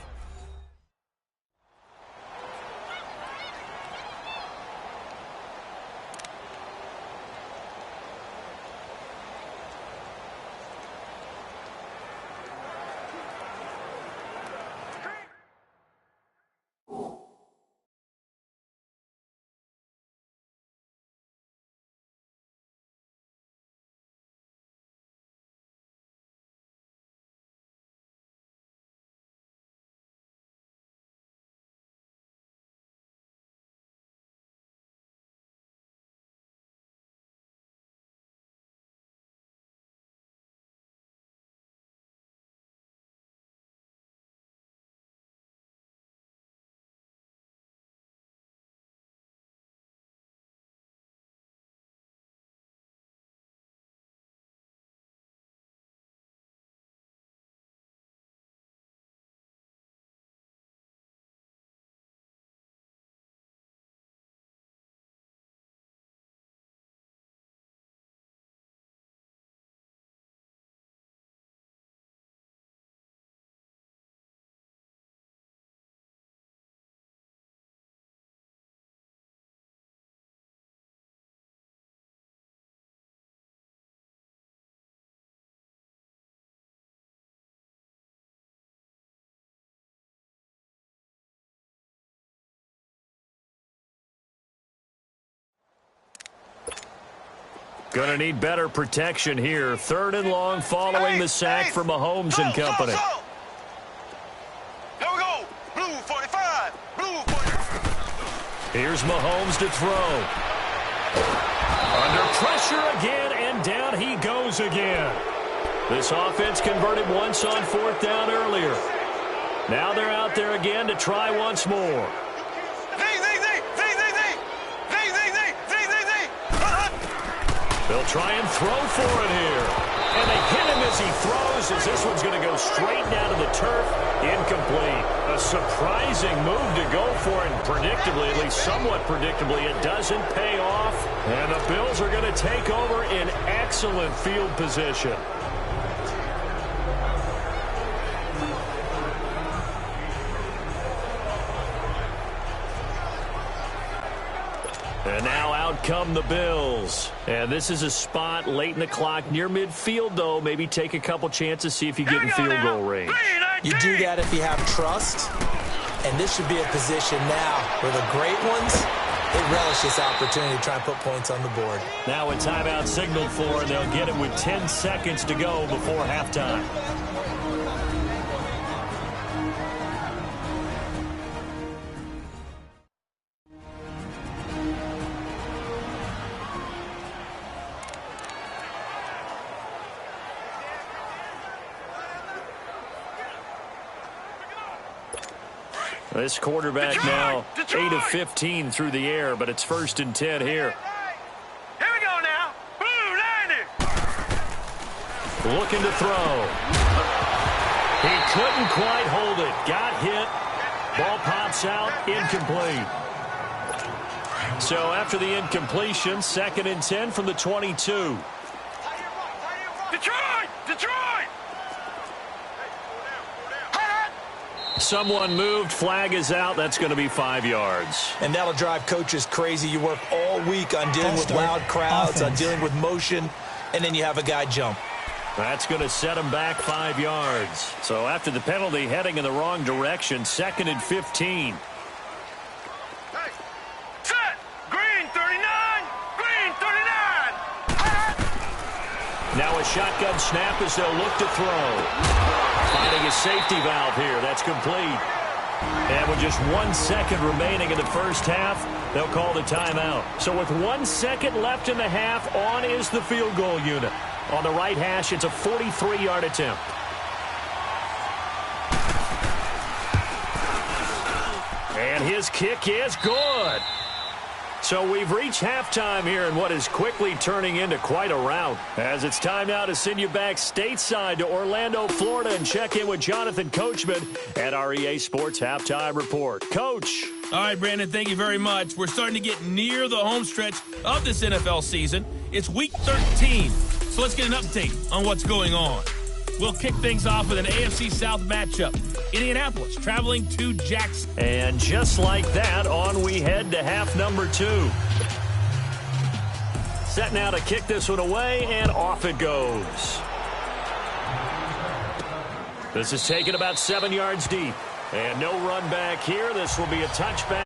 Going to need better protection here. Third and long following the sack for Mahomes and company. Here we go. Blue 45. Blue 45. Here's Mahomes to throw. Under pressure again, and down he goes again. This offense converted once on fourth down earlier. Now they're out there again to try once more. They'll try and throw for it here. And they hit him as he throws, as this one's going to go straight down to the turf. Incomplete. A surprising move to go for it. And predictably, at least somewhat predictably, it doesn't pay off. And the Bills are going to take over in excellent field position. And now out come the Bills. And this is a spot late in the clock near midfield, though. Maybe take a couple chances, see if you get in field goal range. You do that if you have trust. And this should be a position now where the great ones, they relish this opportunity to try and put points on the board. Now a timeout signaled for, and they'll get it with 10 seconds to go before halftime. This quarterback now 8 of 15 through the air, but it's 1st and 10 here. Here we go now. Blue 90. Looking to throw. He couldn't quite hold it. Got hit. Ball pops out. Incomplete. So after the incompletion, 2nd and 10 from the 22. Detroit! Detroit! Someone moved. Flag is out. That's going to be 5 yards. And that'll drive coaches crazy. You work all week on dealing with loud crowds, on dealing with motion, and then you have a guy jump. That's going to set him back 5 yards. So after the penalty, heading in the wrong direction, 2nd and 15. Hey. Set! Green 39! Green 39! Now a shotgun snap as they'll look to throw. Finding a safety valve here. That's complete. And with just 1 second remaining in the first half, they'll call the timeout. So with 1 second left in the half, on is the field goal unit. On the right hash, it's a 43-yard attempt. And his kick is good. So we've reached halftime here in what is quickly turning into quite a rout. As it's time now to send you back stateside to Orlando, Florida, and check in with Jonathan Coachman at our EA Sports Halftime Report. Coach. All right, Brandon, thank you very much. We're starting to get near the home stretch of this NFL season. It's Week 13, so let's get an update on what's going on. We'll kick things off with an AFC South matchup. Indianapolis traveling to Jackson. And just like that, on we head to half number 2. Set now to kick this one away, and off it goes. This is taken about 7 yards deep. And no run back here. This will be a touchback.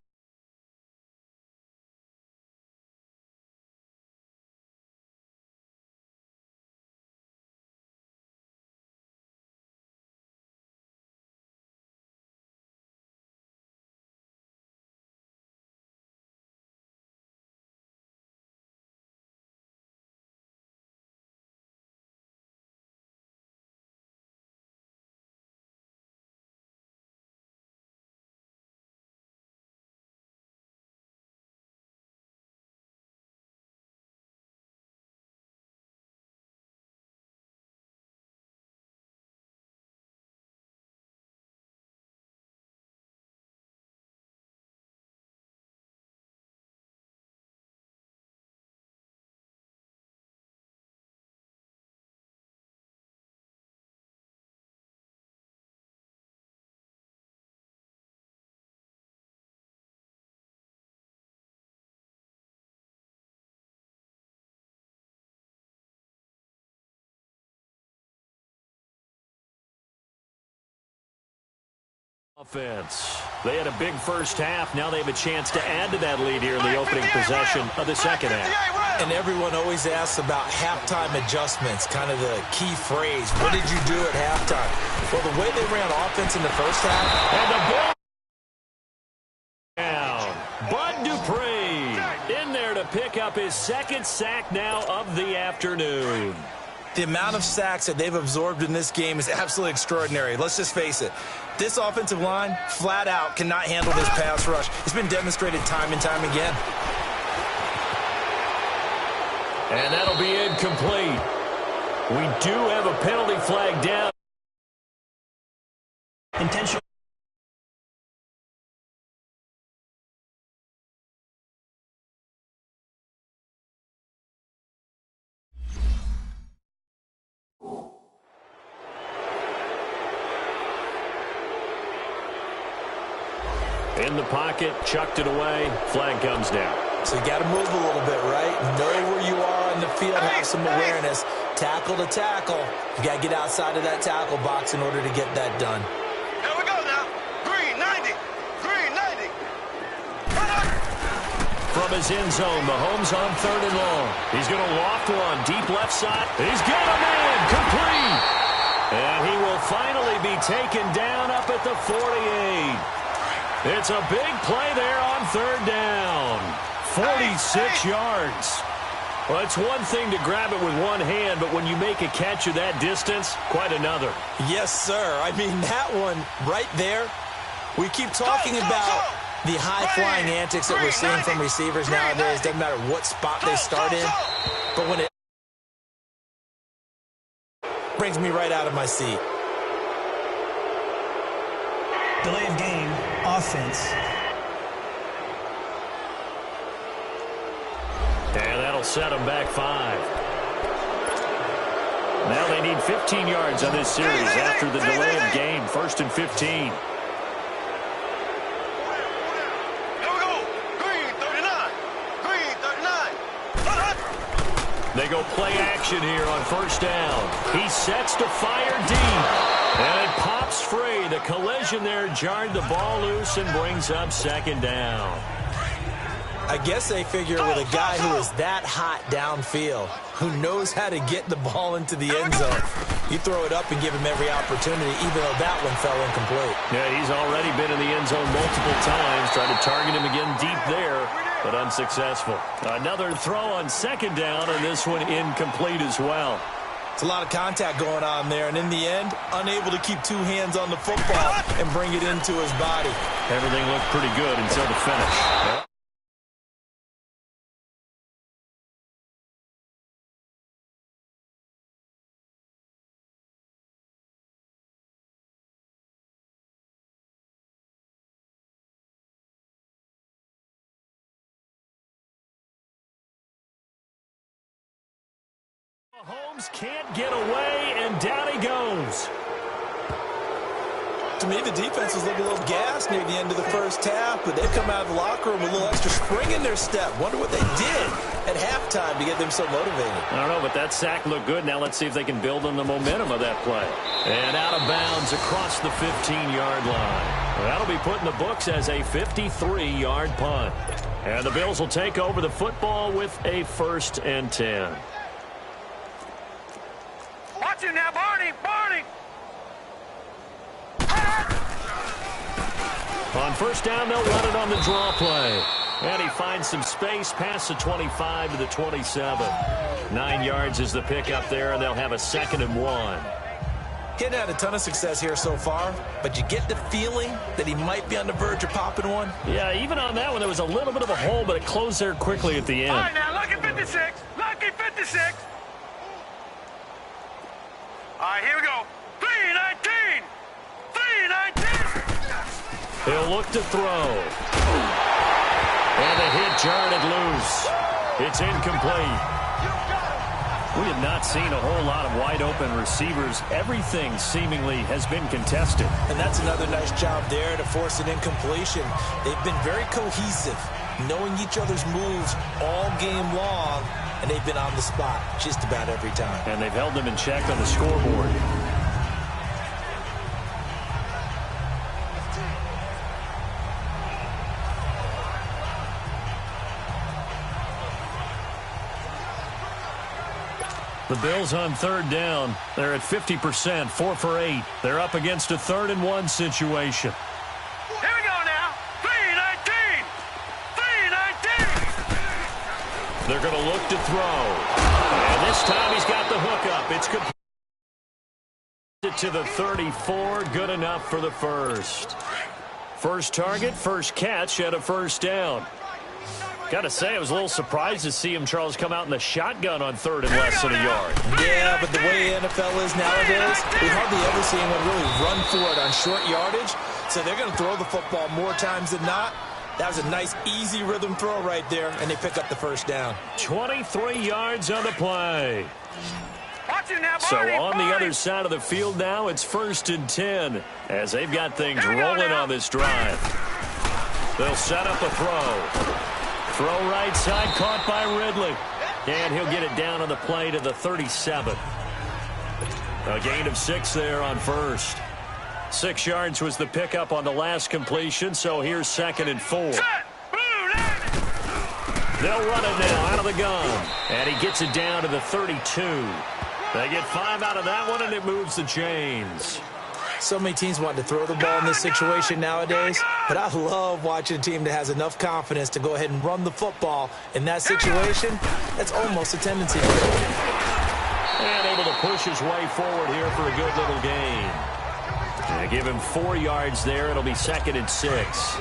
Offense. They had a big first half. Now they have a chance to add to that lead here in the opening possession of the second half. And everyone always asks about halftime adjustments, kind of the key phrase. What did you do at halftime? Well, the way they ran offense in the first half. And the ball down. Bud Dupree in there to pick up his 2nd sack now of the afternoon. The amount of sacks that they've absorbed in this game is absolutely extraordinary. Let's just face it. This offensive line, flat out, cannot handle this pass rush. It's been demonstrated time and time again. And that'll be incomplete. We do have a penalty flag down. Intentional. In the pocket, chucked it away, flag comes down. So you got to move a little bit, right? Know where you are on the field, have some awareness. Tackle to tackle. You got to get outside of that tackle box in order to get that done. Here we go now. Green 90. Green 90. From his end zone, Mahomes on 3rd and long. He's going to loft one, deep left side. He's got a man, complete. And he will finally be taken down up at the 48. It's a big play there on 3rd down. 46 yards. Well, it's one thing to grab it with one hand, but when you make a catch of that distance, quite another. Yes, sir. I mean, that one right there, we keep talking about the high-flying antics that we're seeing from receivers nowadays. Doesn't matter what spot they start in, but when it brings me right out of my seat. Delay of game, offense. And that'll set them back 5. Now they need 15 yards on this series after the delay of game. 1st and 15. Here we go. Green 39. Green 39. They go play action here on 1st down. He sets to fire deep. And it pops free. The collision there jarred the ball loose and brings up 2nd down. I guess they figure with a guy who is that hot downfield, who knows how to get the ball into the end zone, you throw it up and give him every opportunity, even though that one fell incomplete. Yeah, he's already been in the end zone multiple times. Tried to target him again deep there, but unsuccessful. Another throw on 2nd down, and this one incomplete as well. It's a lot of contact going on there, and in the end, unable to keep 2 hands on the football and bring it into his body. Everything looked pretty good until the finish. Mahomes can't get away, and down he goes. To me, the defense was looking a little gassed near the end of the first half, but they come out of the locker room with a little extra spring in their step. Wonder what they did at halftime to get them so motivated. I don't know, but that sack looked good. Now let's see if they can build on the momentum of that play. And out of bounds across the 15-yard line. That'll be put in the books as a 53-yard punt. And the Bills will take over the football with a 1st and 10. Watch him now, Barney. Barney. On 1st down, they'll run it on the draw play. And he finds some space past the 25 to the 27. 9 yards is the pickup there, and they'll have a 2nd and 1. He hadn't had a ton of success here so far, but you get the feeling that he might be on the verge of popping one. Yeah, even on that one, there was a little bit of a hole, but it closed there quickly at the end. All right, now, lucky 56. Lucky 56. All right, here we go. 319. 319. He'll look to throw. And the hit jarred it loose. It's incomplete. We have not seen a whole lot of wide-open receivers. Everything seemingly has been contested. And that's another nice job there to force an incompletion. They've been very cohesive, knowing each other's moves all game long, and they've been on the spot just about every time. And they've held them in check on the scoreboard. The Bills on 3rd down. They're at 50%, 4 for 8. They're up against a 3rd and 1 situation. Here we go now. 319. 319. They're going to look to throw. And this time he's got the hook up. It's complete to the 34. Good enough for the first. First target, first catch at a 1st down. Got to say, I was a little surprised to see him, Charles, come out in the shotgun on 3rd and less than a yard. Yeah, but the way NFL is nowadays, we hardly ever see anyone really run for it on short yardage. So they're going to throw the football more times than not. That was a nice, easy rhythm throw right there, and they pick up the first down. 23 yards on the play. So on the other side of the field now, it's 1st and 10 as they've got things rolling on this drive. They'll set up a throw. Throw right side, caught by Ridley. And he'll get it down on the play to the 37. A gain of 6 there on first. 6 yards was the pickup on the last completion, so here's 2nd and 4. They'll run it now out of the gun. And he gets it down to the 32. They get 5 out of that one, and it moves the chains. So many teams want to throw the ball in this situation nowadays, but I love watching a team that has enough confidence to go ahead and run the football. In that situation, that's almost a tendency. And able to push his way forward here for a good little gain. And give him 4 yards there. It'll be 2nd and 6.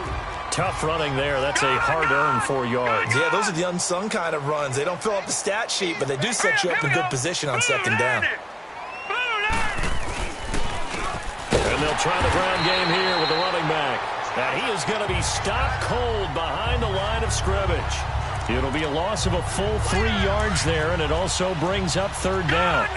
Tough running there. That's a hard-earned 4 yards. Yeah, those are the unsung kind of runs. They don't fill up the stat sheet, but they do set you up in good position on 2nd down. And they'll try the ground game here with the running back. And he is going to be stopped cold behind the line of scrimmage. It'll be a loss of a full 3 yards there, and it also brings up 3rd down.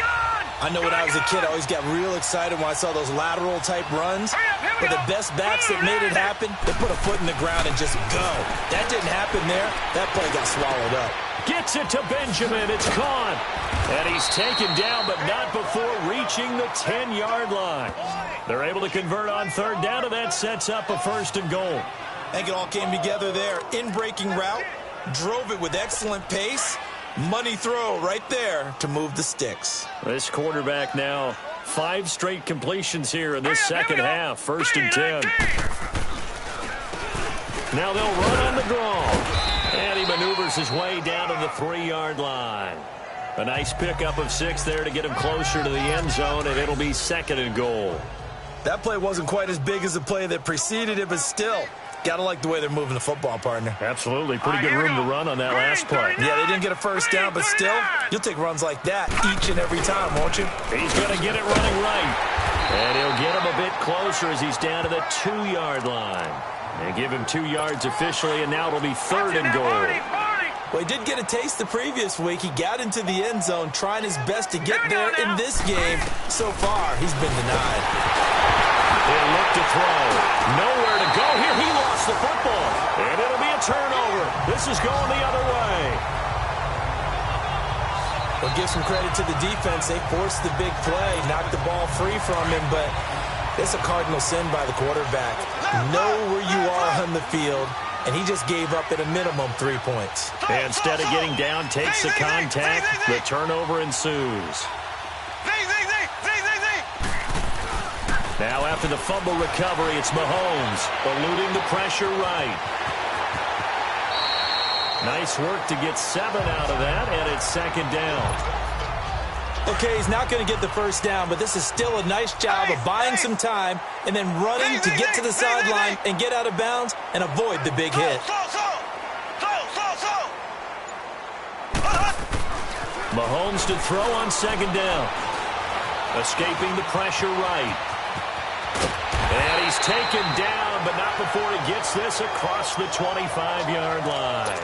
I know when I was a kid, I always got real excited when I saw those lateral-type runs. But the best backs that made it happen, they put a foot in the ground and just go. That didn't happen there. That play got swallowed up. Gets it to Benjamin. It's caught. And he's taken down, but not before reaching the 10-yard line. They're able to convert on 3rd down, and that sets up a 1st and goal. I think it all came together there. In-breaking route, drove it with excellent pace. Money throw right there to move the sticks. This quarterback now 5 straight completions here in this second half. 1st and 10. Now they'll run on the draw. And he maneuvers his way down to the 3-yard line. A nice pickup of 6 there to get him closer to the end zone, and it'll be 2nd and goal. That play wasn't quite as big as the play that preceded it, but still, got to like the way they're moving the football, partner. Absolutely. Pretty good room to run on that last play. Yeah, they didn't get a 1st down, but still, you'll take runs like that each and every time, won't you? He's going to get it running right. And he'll get him a bit closer as he's down to the 2-yard line. And give him 2 yards officially, and now it'll be 3rd and goal. Well, he did get a taste the previous week. He got into the end zone, trying his best to get there in this game. So far, he's been denied. He'll look to throw. Nowhere to go here. He lost the football. And it'll be a turnover. This is going the other way. Well, give some credit to the defense. They forced the big play, knocked the ball free from him, but it's a cardinal sin by the quarterback. Know where you are on the field, and he just gave up at a minimum 3 points. And instead of getting down, takes the contact. The turnover ensues. Now after the fumble recovery, it's Mahomes eluding the pressure right. Nice work to get 7 out of that, and it's 2nd down. Okay, he's not going to get the 1st down, but this is still a nice job of buying some time and then running to get to the sideline and get out of bounds and avoid the big hit. Mahomes to throw on 2nd down. Escaping the pressure right. And he's taken down, but not before he gets this across the 25-yard line.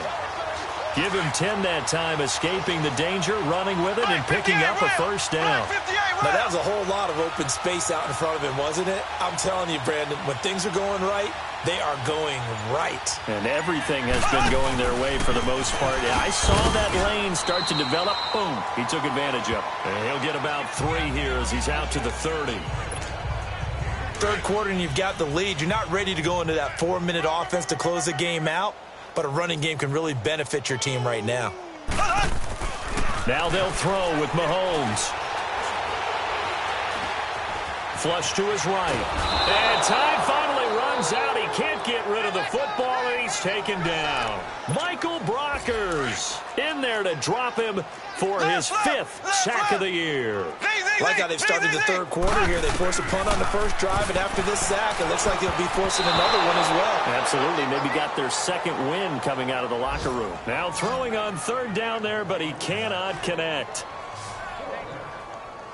Give him 10 that time, escaping the danger, running with it, and picking up a 1st down. Now, that was a whole lot of open space out in front of him, wasn't it? I'm telling you, Brandon, when things are going right, they are going right. And everything has been going their way for the most part. I saw that lane start to develop. Boom. He took advantage of it. And he'll get about 3 here as he's out to the 30. 3rd quarter and you've got the lead. You're not ready to go into that 4-minute offense to close the game out, but a running game can really benefit your team right now. Now they'll throw with Mahomes. Flush to his right. And time finally runs out. He can't get rid of the football, and he's taken down. Michael Brockers in there to drop him for his 5th sack of the year. Like how they've started the third quarter here. They force a punt on the first drive, and after this sack, it looks like they'll be forcing another one as well. Absolutely. Maybe got their second win coming out of the locker room. Now throwing on third down there, but he cannot connect.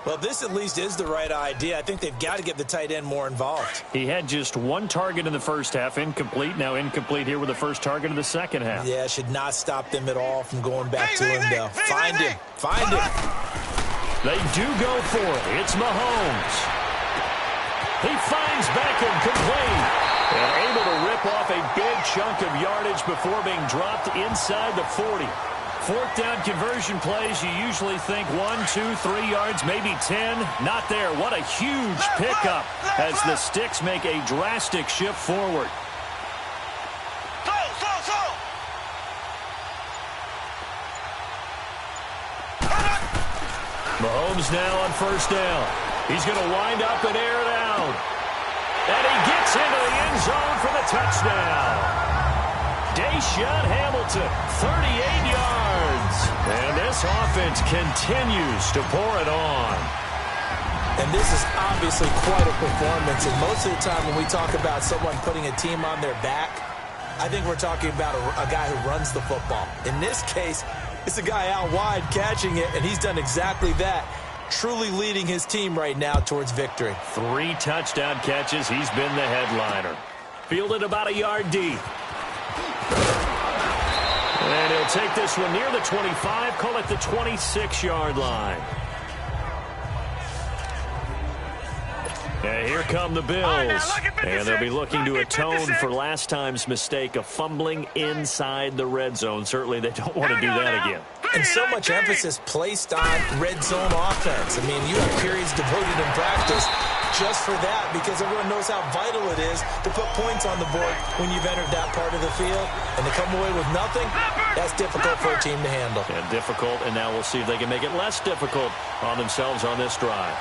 Well, this at least is the right idea. I think they've got to get the tight end more involved. He had just one target in the first half, incomplete. Now incomplete here with the first target of the second half. Yeah, should not stop them at all from going back to him, though. Find him. Find him. They do go for it. It's Mahomes. He finds Beckham complete. And able to rip off a big chunk of yardage before being dropped inside the 40. Fourth down conversion plays, you usually think 1, 2, 3 yards, maybe 10. Not there. What a huge pickup as the Sticks make a drastic shift forward. Mahomes now on first down. He's going to wind up and air it out. And he gets into the end zone for the touchdown. Deshaun Hamilton, 38 yards. And this offense continues to pour it on. And this is obviously quite a performance. And most of the time when we talk about someone putting a team on their back, I think we're talking about a guy who runs the football. In this case, it's a guy out wide catching it, and he's done exactly that. Truly leading his team right now towards victory. 3 touchdown catches. He's been the headliner. Fielded about a yard deep. And he'll take this one near the 25, call it the 26-yard line. And here come the Bills. And they'll be looking to atone for last time's mistake of fumbling inside the red zone. Certainly they don't want to do that again. And so much emphasis placed on red zone offense. I mean, you have periods devoted in practice just for that because everyone knows how vital it is to put points on the board when you've entered that part of the field. And to come away with nothing, that's difficult for a team to handle. And difficult, and now we'll see if they can make it less difficult on themselves on this drive.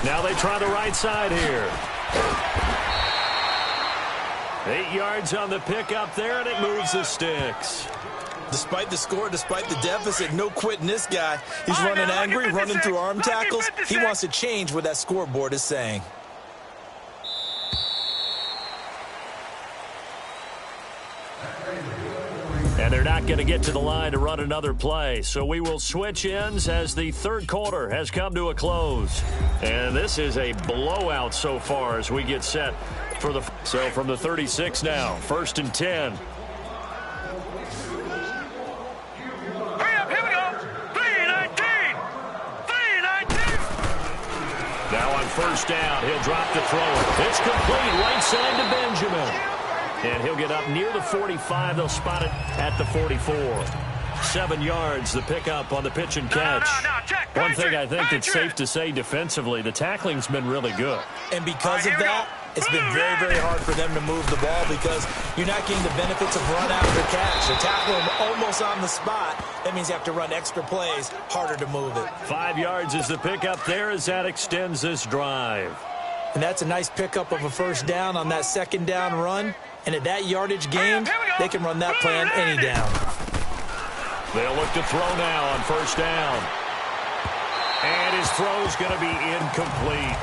Now they try the right side here. 8 yards on the pickup there, and it moves the Sticks. Despite the score, despite the deficit, no quitting this guy. He's running angry, running through arm tackles. He wants to change what that scoreboard is saying. And they're not going to get to the line to run another play. So we will switch ends as the third quarter has come to a close. And this is a blowout so far as we get set for the... So from the 36 now, 1st and 10. Now on first down, he'll drop the throw. It's complete right side to Benjamin. And he'll get up near the 45. They'll spot it at the 44. 7 yards, the pickup on the pitch and catch. One thing I think that's safe to say defensively, the tackling's been really good. And because of that, it's been very, very hard for them to move the ball because you're not getting the benefits of run after catch. They're tackling them almost on the spot. That means you have to run extra plays, harder to move it. 5 yards is the pickup there as that extends this drive. And that's a nice pickup of a first down on that second down run. And at that yardage gain, they can run that play on any down. They'll look to throw now on first down. And his throw's going to be incomplete.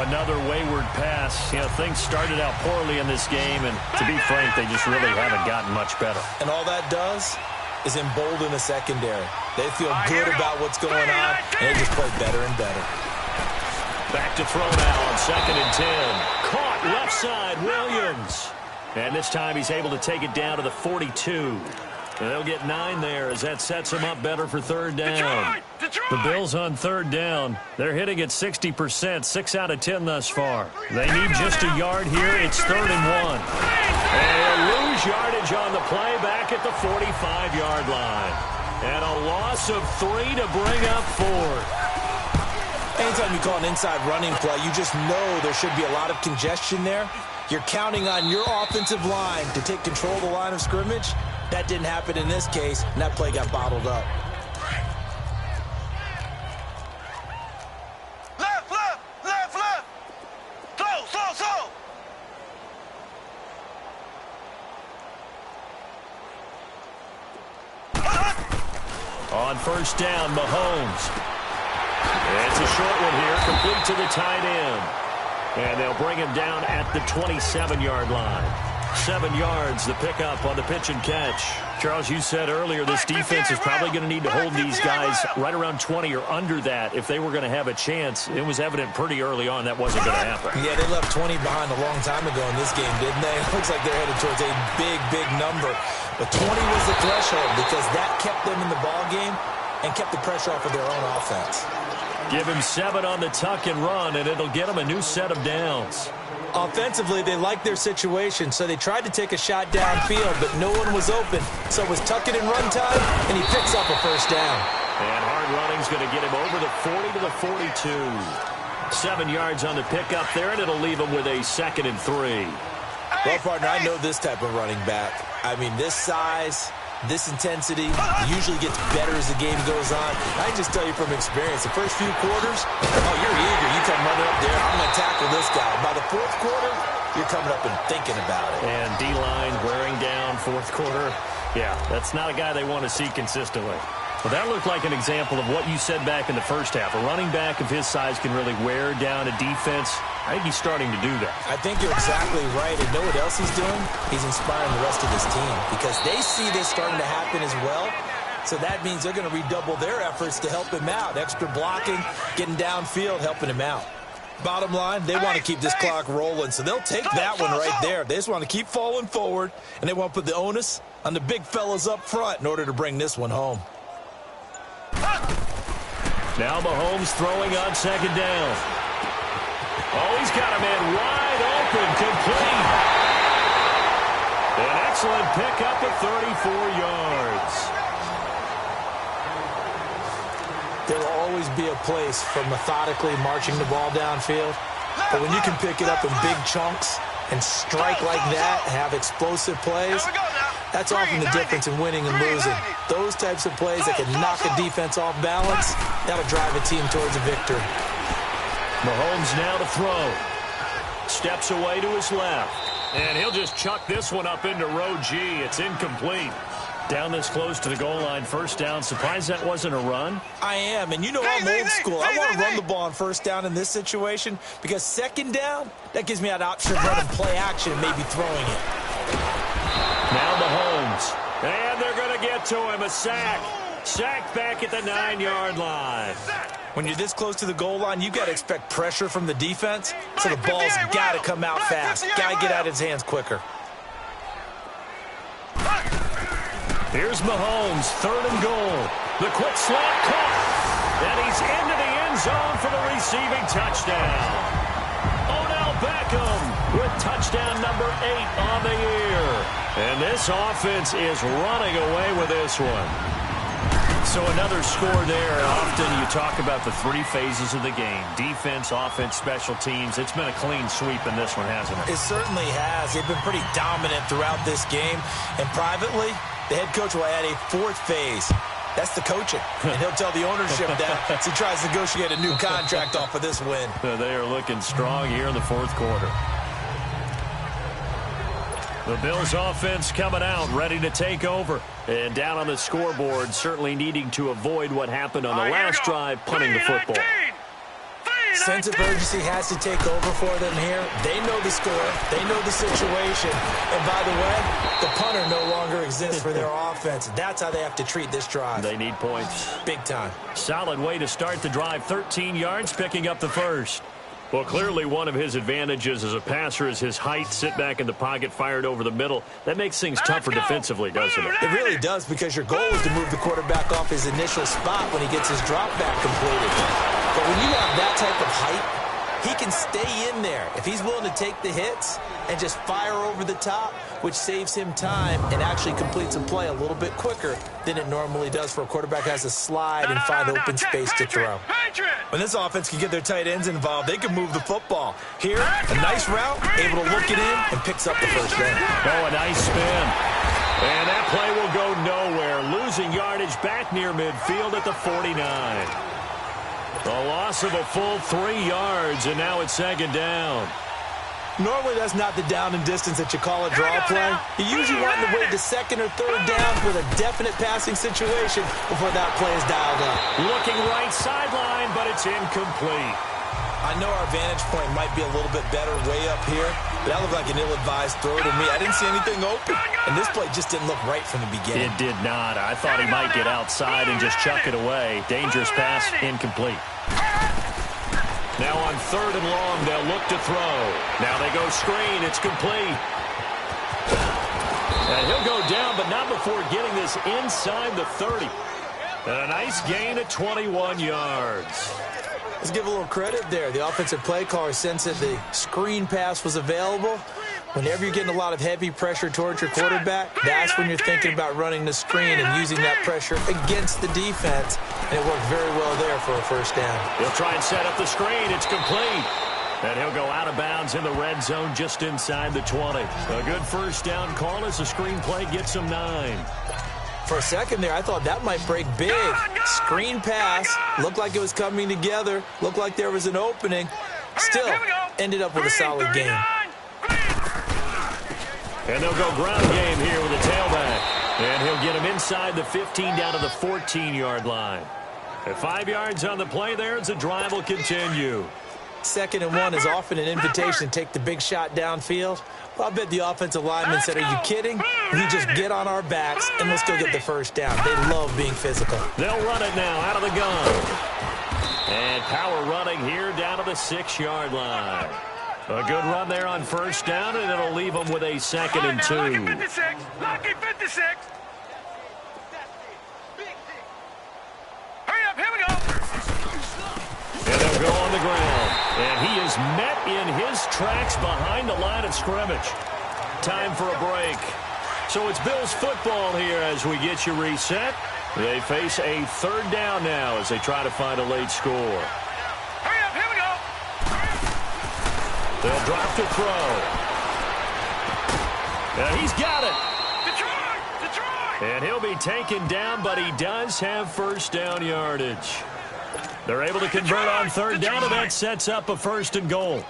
Another wayward pass. You know, things started out poorly in this game, and to be frank, they just really haven't gotten much better. And all that does is embolden the secondary. They feel good about what's going on, and they just play better and better. Back to throw now on 2nd and 10. Caught left side, Williams. And this time he's able to take it down to the 42. And they'll get 9 there as that sets him up better for third down. The Bills on third down. They're hitting at 60%, 6 out of 10 thus far. They need just a yard here. It's 3rd and 1. And they'll lose yardage on the play back at the 45-yard line. And a loss of 3 to bring up 4. Anytime you call an inside running play, you just know there should be a lot of congestion there. You're counting on your offensive line to take control of the line of scrimmage. That didn't happen in this case, and that play got bottled up. Left, left, left, left. Slow, slow, slow. On first down, Mahomes. It's a short one here, complete to the tight end. And they'll bring him down at the 27-yard line. 7 yards, the pickup on the pitch and catch. Charles, you said earlier this defense is probably going to need to hold these guys right around 20 or under that if they were going to have a chance. It was evident pretty early on that wasn't going to happen. Yeah, they left 20 behind a long time ago in this game, didn't they? It looks like they're headed towards a big, big number. But 20 was the threshold because that kept them in the ball game and kept the pressure off of their own offense. Give him 7 on the tuck and run, and it'll get him a new set of downs. Offensively, they liked their situation, so they tried to take a shot downfield, but no one was open. So it was tuck it and run time, and he picks up a first down. And hard running's going to get him over the 40 to the 42. 7 yards on the pickup there, and it'll leave him with a 2nd and 3. Well, partner, I know this type of running back. I mean, this size, this intensity usually gets better as the game goes on. I can just tell you from experience, the first few quarters, oh, you're eager. You come running up there, I'm going to tackle this guy. By the 4th quarter, you're coming up and thinking about it. And D-line wearing down 4th quarter. Yeah, that's not a guy they want to see consistently. Well, that looked like an example of what you said back in the first half. A running back of his size can really wear down a defense. I think he's starting to do that. I think you're exactly right. And know what else he's doing? He's inspiring the rest of his team because they see this starting to happen as well. So that means they're going to redouble their efforts to help him out. Extra blocking, getting downfield, helping him out. Bottom line, they want to keep this clock rolling, so they'll take that one right there. They just want to keep falling forward, and they want to put the onus on the big fellas up front in order to bring this one home. Now Mahomes throwing on 2nd down. Oh, he's got a man wide open, complete. An excellent pickup of 34 yards. There will always be a place for methodically marching the ball downfield. But when you can pick it up in big chunks and strike like that, have explosive plays, that's often the difference in winning and losing. Those types of plays that can knock a defense off balance, that'll drive a team towards a victory. Mahomes now to throw. Steps away to his left. And he'll just chuck this one up into row G. It's incomplete. Down this close to the goal line, first down. Surprised that wasn't a run? I am, and you know I'm old school. I want to run the ball on first down in this situation because 2nd down, that gives me that option of running play action and maybe throwing it. Now Mahomes. And they're going to get to him. A sack. Sacked back at the 9-yard line. When you're this close to the goal line, you've got to expect pressure from the defense, so the ball's got to come out fast. Got to get out of his hands quicker. Here's Mahomes, 3rd and goal. The quick slot caught. And he's into the end zone for the receiving touchdown. Odell Beckham with touchdown number 8 on the year. And this offense is running away with this one. So another score there. Often you talk about the 3 phases of the game. Defense, offense, special teams. It's been a clean sweep in this one, hasn't it? It certainly has. They've been pretty dominant throughout this game. And privately, the head coach will add a 4th phase. That's the coaching. And he'll tell the ownership that as he tries to negotiate a new contract off of this win. They are looking strong here in the 4th quarter. The Bills offense coming out, ready to take over. And down on the scoreboard, certainly needing to avoid what happened on the last drive, punting the football. Sense of urgency has to take over for them here. They know the score. They know the situation. And by the way, the punter no longer exists for their offense. That's how they have to treat this drive. They need points. Big time. Solid way to start the drive. 13 yards, picking up the first. Well, clearly one of his advantages as a passer is his height. Sit back in the pocket, fired over the middle. That makes things tougher defensively, doesn't it? It really does, because your goal is to move the quarterback off his initial spot when he gets his drop back completed. But when you have that type of height, he can stay in there if he's willing to take the hits and just fire over the top, which saves him time and actually completes a play a little bit quicker than it normally does for a quarterback who has to slide and find open space to throw. When this offense can get their tight ends involved, they can move the football. Here, a nice route, able to look it in, and picks up the first down. Oh, a nice spin. And that play will go nowhere. Losing yardage back near midfield at the 49. A loss of a full 3 yards, and now it's 2nd down. Normally, that's not the down and distance that you call a draw play. You usually want to wait to second or third down with a definite passing situation before that play is dialed up. Looking right sideline, but it's incomplete. I know our vantage point might be a little bit better way up here, but that looked like an ill-advised throw to me. I didn't see anything open, and this play just didn't look right from the beginning. It did not. I thought he might get outside and just chuck it away. Dangerous pass, incomplete. Now on 3rd and long, they'll look to throw. Now they go screen. It's complete. And he'll go down, but not before getting this inside the 30. And a nice gain of 21 yards. Let's give a little credit there. The offensive play caller sensed that the screen pass was available. Whenever you're getting a lot of heavy pressure towards your quarterback, that's when you're thinking about running the screen and using that pressure against the defense. And it worked very well there for a first down. He'll try and set up the screen. It's complete. And he'll go out of bounds in the red zone just inside the 20. A good first down call as the screen play gets him 9. For a second there, I thought that might break big. Screen pass. Looked like it was coming together. Looked like there was an opening. Still ended up with a solid game. And they'll go ground game here with a tailback. And he'll get him inside the 15 down to the 14-yard line. At 5 yards on the play there as the drive will continue. 2nd and 1 is often an invitation to take the big shot downfield. Well, I bet the offensive lineman said, are you kidding? We just get on our backs and we'll still get the first down. They love being physical. They'll run it now out of the gun. And power running here down to the 6-yard line. A good run there on first down, and it'll leave them with a 2nd and 2. Lucky 56. Lucky 56. Hurry up, here we go. And they'll go on the ground. And he is met in his tracks behind the line of scrimmage. Time for a break. So it's Bills football here as we get you reset. They face a 3rd down now as they try to find a late score. Hurry up, here we go. They'll drop to throw. And he's got it. Detroit! And he'll be taken down, but he does have first down yardage. They're able to convert on 3rd down, and that sets up a 1st and goal.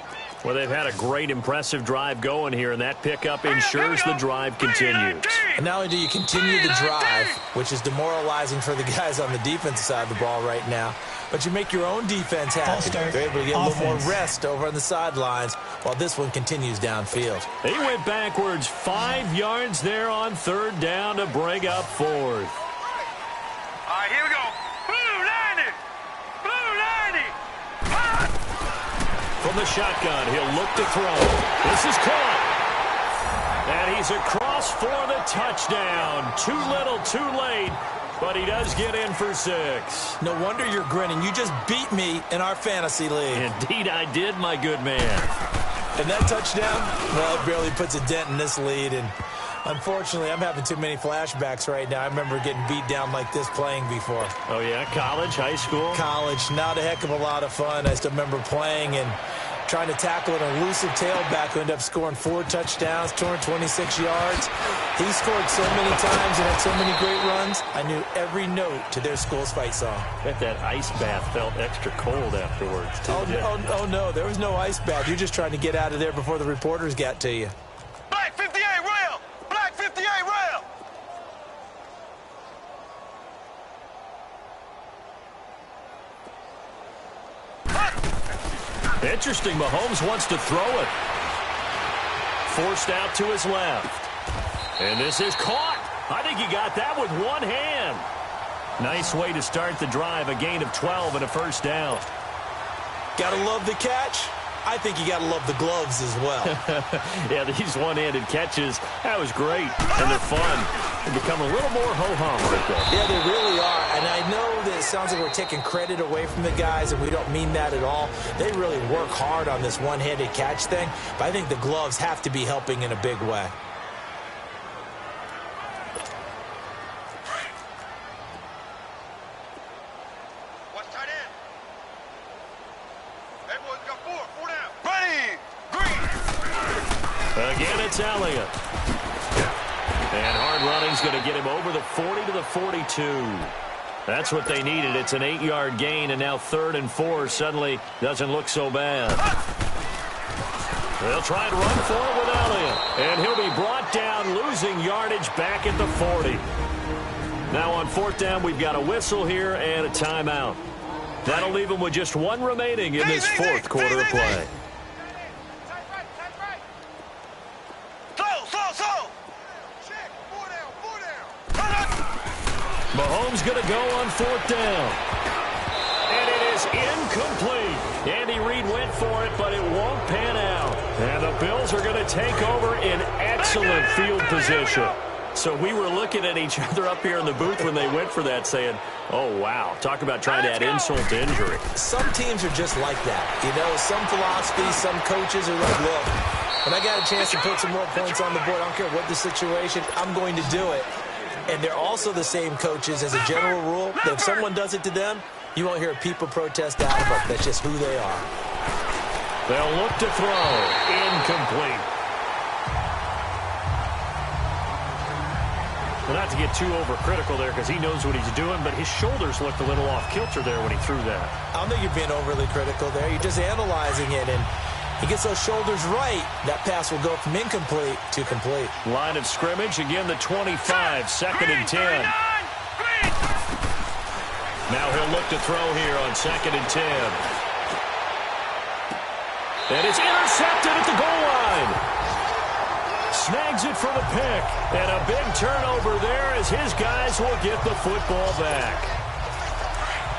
Well, they've had a great, impressive drive going here, and that pickup ensures the drive continues. And not only do you continue the drive, which is demoralizing for the guys on the defensive side of the ball right now, but you make your own defense happy. They're able to get a little more rest over on the sidelines while this one continues downfield. They went backwards 5 yards there on 3rd down to bring up 4th. All right, here we go. Blue 90. Blue 90. From the shotgun, he'll look to throw. This is caught. And he's across for the touchdown. Too little, too late, but he does get in for 6. No wonder you're grinning. You just beat me in our fantasy league. Indeed, I did, my good man. And that touchdown, well, it barely puts a dent in this lead. And unfortunately, I'm having too many flashbacks right now. I remember getting beat down like this playing before. Oh, yeah? College, high school? College, not a heck of a lot of fun. I still remember playing and trying to tackle an elusive tailback who ended up scoring 4 touchdowns, 226 yards. He scored so many times and had so many great runs, I knew every note to their school's fight song. I bet that ice bath felt extra cold afterwards, too. Oh, no, there was no ice bath. You're just trying to get out of there before the reporters got to you. Black 58 rail. Black 58 rail. Interesting, Mahomes wants to throw it. Forced out to his left. And this is caught. I think he got that with one hand. Nice way to start the drive. A gain of 12 and a first down. Gotta love the catch. I think you gotta love the gloves as well. Yeah, these one-handed catches, that was great. And they're fun. They become a little more ho-hum right there. Yeah, they really are. And I know that it sounds like we're taking credit away from the guys, and we don't mean that at all. They really work hard on this one-handed catch thing, but I think the gloves have to be helping in a big way. Watch tight end. Everyone's got 4 down. Ready. Green. Again, it's Elliott. And hard running's going to get him over the 40 to the 42. That's what they needed. It's an 8-yard gain, and now 3rd and 4 suddenly doesn't look so bad. They'll try and run for it with Elliott. And he'll be brought down, losing yardage back at the 40. Now on 4th down, we've got a whistle here and a timeout. That'll leave them with just one remaining in this 4th quarter of play. Mahomes going to go on 4th down. And it is incomplete. Andy Reid went for it, but it won't pan out. And the Bills are going to take over in excellent field position. So we were looking at each other up here in the booth when they went for that saying, oh, wow, talk about trying to add insult to injury. Some teams are just like that. You know, some philosophies, some coaches are like, look, when I got a chance to put some more points on the board, I don't care what the situation, I'm going to do it. And they're also the same coaches as a general rule that if someone does it to them, you won't hear people protest out of them. That's just who they are. They'll look to throw. Incomplete. Well, not to get too overcritical there because he knows what he's doing, but his shoulders looked a little off kilter there when he threw that. I don't think you're being overly critical there. You're just analyzing it, and he gets those shoulders right. That pass will go from incomplete to complete. Line of scrimmage, again the 25, 2nd and 10. Now he'll look to throw here on 2nd and 10. And it's intercepted at the goal line. Snags it for the pick. And a big turnover there as his guys will get the football back.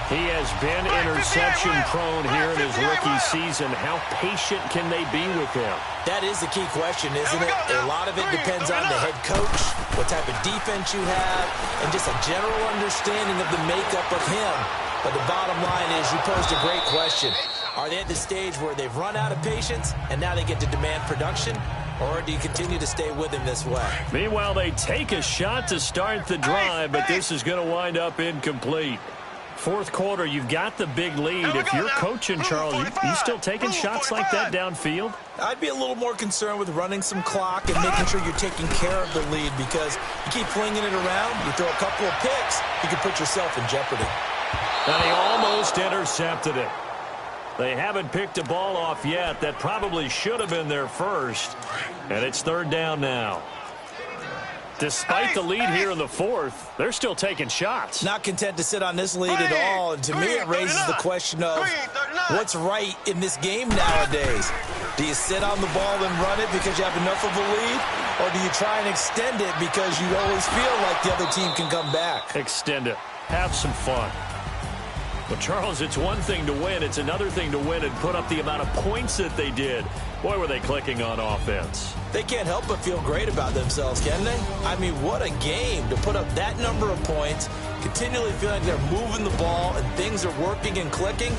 He has been interception-prone here in his rookie season. How patient can they be with him? That is the key question, isn't it? A lot of it depends on the head coach, what type of defense you have, and just a general understanding of the makeup of him. But the bottom line is you posed a great question. Are they at the stage where they've run out of patience and now they get to demand production? Or do you continue to stay with him this way? Meanwhile, they take a shot to start the drive, but this is going to wind up incomplete. 4th quarter, you've got the big lead. If you're coaching, Charles, you still taking shots like that downfield? I'd be a little more concerned with running some clock and making sure you're taking care of the lead because you keep flinging it around, you throw a couple of picks, you can put yourself in jeopardy. And he almost intercepted it. They haven't picked a ball off yet. That probably should have been their first. And it's 3rd down now. Despite the lead here in the 4th, they're still taking shots. Not content to sit on this lead at all. And to me, it raises the question of what's right in this game nowadays. Do you sit on the ball and run it because you have enough of a lead? Or do you try and extend it because you always feel like the other team can come back? Extend it. Have some fun. Well, Charles, it's one thing to win. It's another thing to win and put up the amount of points that they did. Boy, were they clicking on offense. They can't help but feel great about themselves, can they? I mean, what a game to put up that number of points, continually feeling like they're moving the ball and things are working and clicking.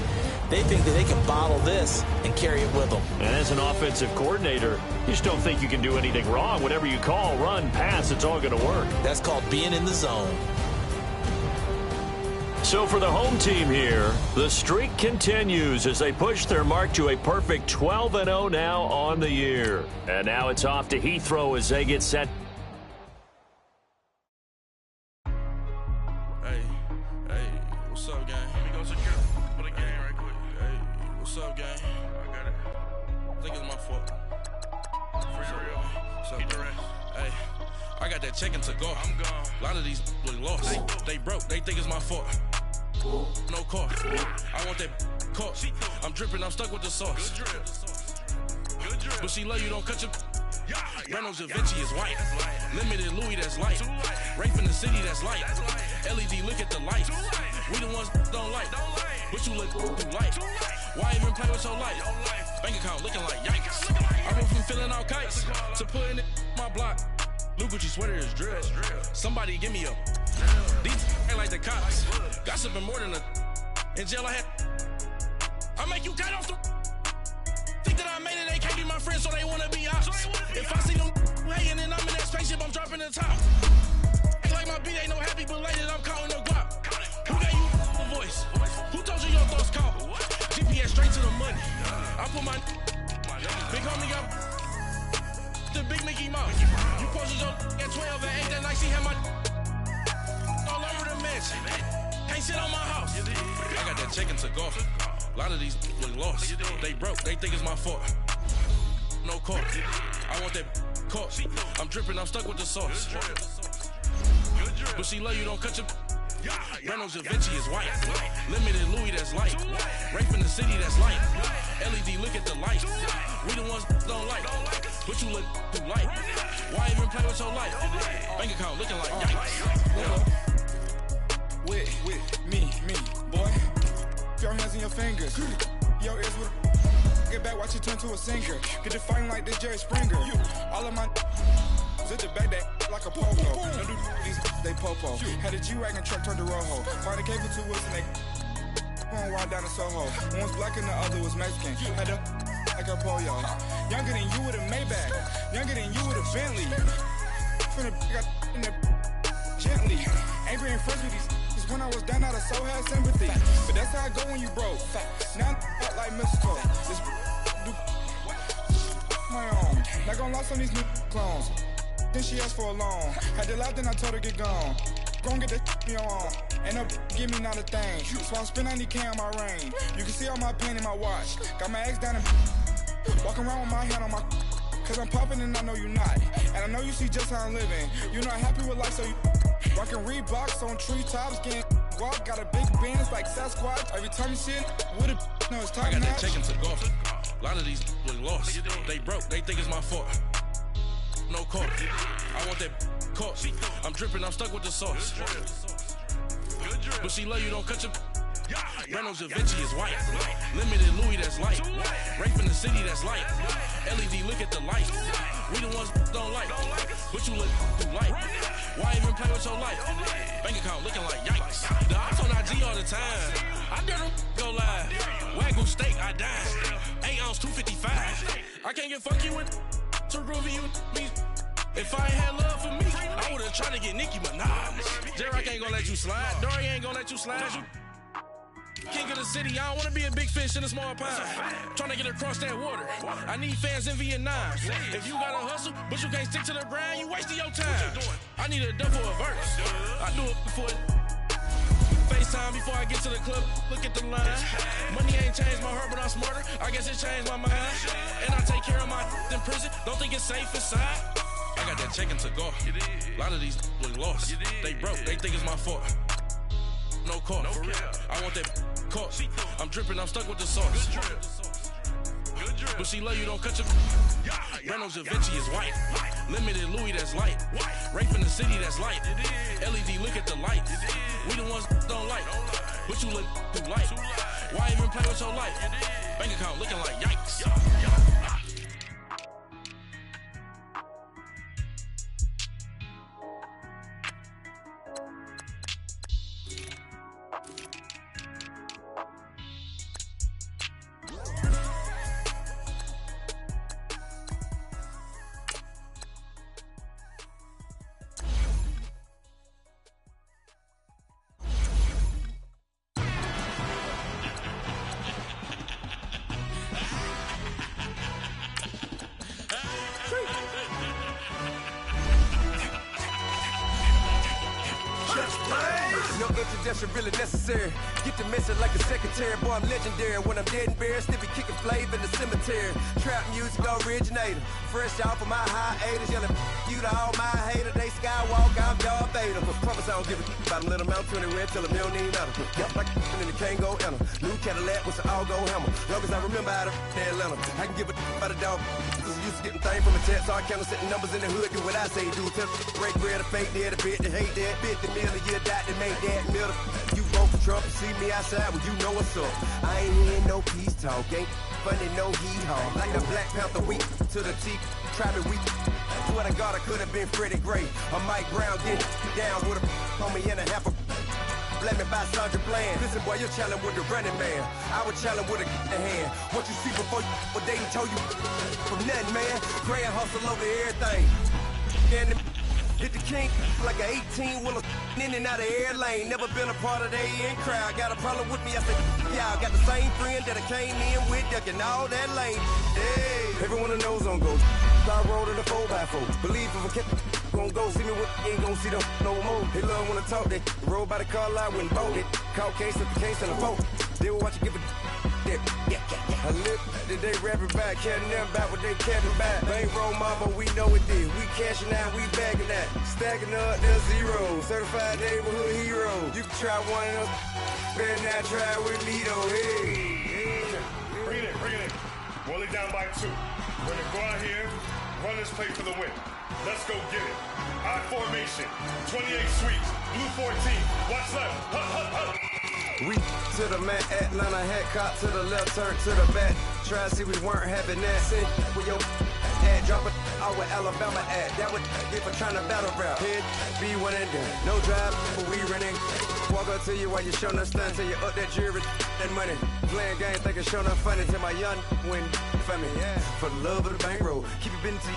They think that they can bottle this and carry it with them. And as an offensive coordinator, you just don't think you can do anything wrong. Whatever you call, run, pass, it's all going to work. That's called being in the zone. So for the home team here, the streak continues as they push their mark to a perfect 12-0 now on the year. And now it's off to Heathrow as they get set. Hey, what's up, gang? Let me go secure for the game right quick. Hey, what's up, gang? I got it. I think it's my fault. For real. What's up, man? Hey, I got that chicken to go. I'm gone. A lot of these look lost. They broke. They think it's my fault. No car. I want that car. I'm dripping. I'm stuck with the sauce. Good drip. But she love you. Don't cut your. Reynolds Da Vinci is white. Limited Louis, that's light. Rape in the city, that's light. LED, look at the light. We the ones don't like. But you look too light. Why even play with your life? Bank account looking like yikes. I went from filling out kites to putting it in my block. New Gucci sweater is drill. Somebody give me a. These ain't like the cops. Gossiping more than a. In jail I had. I make you cut off the. Think that I made it, they can't be my friends, so they wanna be ops. If I see them hating and I'm in that spaceship, I'm dropping the top. Act like my beat ain't no happy belated, I'm counting the guap. Who gave you a voice? Who told you your thoughts count? GPS straight to the money. I put my big homie got the big Mickey Mouse. You posted your at 12 and 8 that night, she had my all over the mansion. Can't sit on my house. I got that chicken to go. A lot of these look lost. They broke. They think it's my fault. no cork. I want that cork. I'm dripping, I'm stuck with the sauce. But she love you, don't cut your. Reynolds Da Vinci is white. Limited Louis, that's light. Rape in the city, that's light. LED, look at the light. We the ones don't like. But you look too light. Why even play with your life? Bank account looking like yikes. With me, boy. Your hands in your fingers. Your ears with get back, watch you turn to a singer. Get to fighting like this Jerry Springer. All of my zip the back that like a polo. Don't do these they popo. Had a G-Wagon truck turned to Rojo. Find a cable 2 wheels and they going wild down in Soho. One was black and the other was Mexican. Had a like a pollo. Younger than you with a Maybach. Younger than you with a Bentley. From the got in the gently. Ain't been friends with these. When I was down out of so had sympathy. But that's how I go when you broke. Now I'm up like mistletoe. This do my own. Not gonna lost on these new clones. Then she asked for a loan. Had to laugh, then I told her get gone. Gon' get that me on. Ain't no give me not a thing. So I'm spend 90K on my ring. You can see all my pain in my watch. Got my ex down and walking around with my hand on my. Cause I'm popping and I know you not. And I know you see just how I'm living. You're not happy with life, so you rockin' Reeboks on treetops, getting guap. Got a big bands like Sasquatch. Every time you see it, with it, no, it's top I got notch. that check into golf. A lot of these look lost. They broke, they think it's my fault. No cork. I want that cork. I'm dripping, I'm stuck with the sauce. But she love you, don't cut your. Reynolds Da Vinci is white. Limited Louis, that's light. Rape in the city, that's light. LED, look at the light. We the ones don't like. But you look too light. Why even play with your life? Bank account looking like yikes. The ops on IG all the time. I dare them go live. Wagyu steak, I dine. 8 ounce, 255. I can't get funky with too groovy you me. If I ain't had love for me, I would've tried to get Nicki Minaj. J-Rock ain't gonna let you slide. Dory ain't gonna let you slide. King of the city, I don't wanna be a big fish in a small pond. Tryna get across that water. I need fans in Vietnam. If you gotta hustle, but you can't stick to the grind, you wasting your time. I need a double a verse. I do it before FaceTime before I get to the club. Look at the line. Money ain't changed my heart, but I'm smarter. I guess it changed my mind. And I take care of my in prison. Don't think it's safe inside. I got that check into golf. A lot of these look lost. They broke, they think it's my fault. No cork. I want that cork. I'm dripping, I'm stuck with the sauce. But she love you, don't cut your. Reynolds Da Vinci is white. Limited Louis, that's light. Rape in the city, that's light. LED, look at the light. We the ones don't like. But you look too light. Why even play with your life? Bank account looking like yikes. No introduction really necessary. Get the message like a secretary. Boy, I'm legendary. When I'm dead and buried, still be kicking flavor in the cemetery. Trap music originator. Fresh off of my hiatus. Yelling you to all my haters. They skywalk, I'm Darth Vader. Promise I don't give a about them. Let them out 20 red. Tell them they don't need matter. Yep, like and the can't go enter. New Cadillac with an all-go hammer. Long as I remember how to Atlanta. I can give a about a dog. Used to getting things from a text. So I count setting numbers in the hood. Do what I say do. Tell break bread or fake dead. A bit to hate that. 50 million a year dot to make that middle. You vote for Trump and see me outside when you know what's up. I ain't hearing no peace talk. Ain't funny, no hee-haw. Like the Black Panther weak to the teeth. Try me weak. Swear to God, I could have been Freddie Gray. Or Mike Brown get down with a homie and a half a. Let me buy Sandra Bland. Listen, boy, you're challenging with the running man. I was challenging with a hand. What you see before you, what they told you from nothing, man. Grand hustle over everything. And hit the king like an 18-wheeler in and out of air lane. Never been a part of the in crowd. Got a problem with me, I said, yeah, I got the same friend that I came in with, ducking all that lane. Hey, everyone that knows on go. Star road in the 4x4. Believe if I kept gon' go see me with ain't gon' see them no more. They love when I talk, they roll by the car line when boat it. Call case at the case and the vote. They will watch you give a I live that they rapping back, carrying them back what they carrying back. Bankroll mama, we know it did. We cashing out, we bagging that. Stacking up, there's zero. Certified neighborhood hero. You can try one of them, better not try with me though. Hey. Bring it in. Roll it down by 2. We're gonna go out here, run this play for the win. Let's go get it. I formation, 28 sweeps, blue 14. Watch left. Hup. We to the man, Atlanta head cop to the left, turn to the back. Try to see we weren't having that. See, with your ad, drop it out with Alabama ad. That would get for trying to battle rap. Head, be one and done. No drive, but we running. Walk up to you while you showing us stun. Till you up that jewelry, that money. Playing game, thinking showing up funny. Till my young win for me. Yeah. For the love of the bankroll. Keep it busy.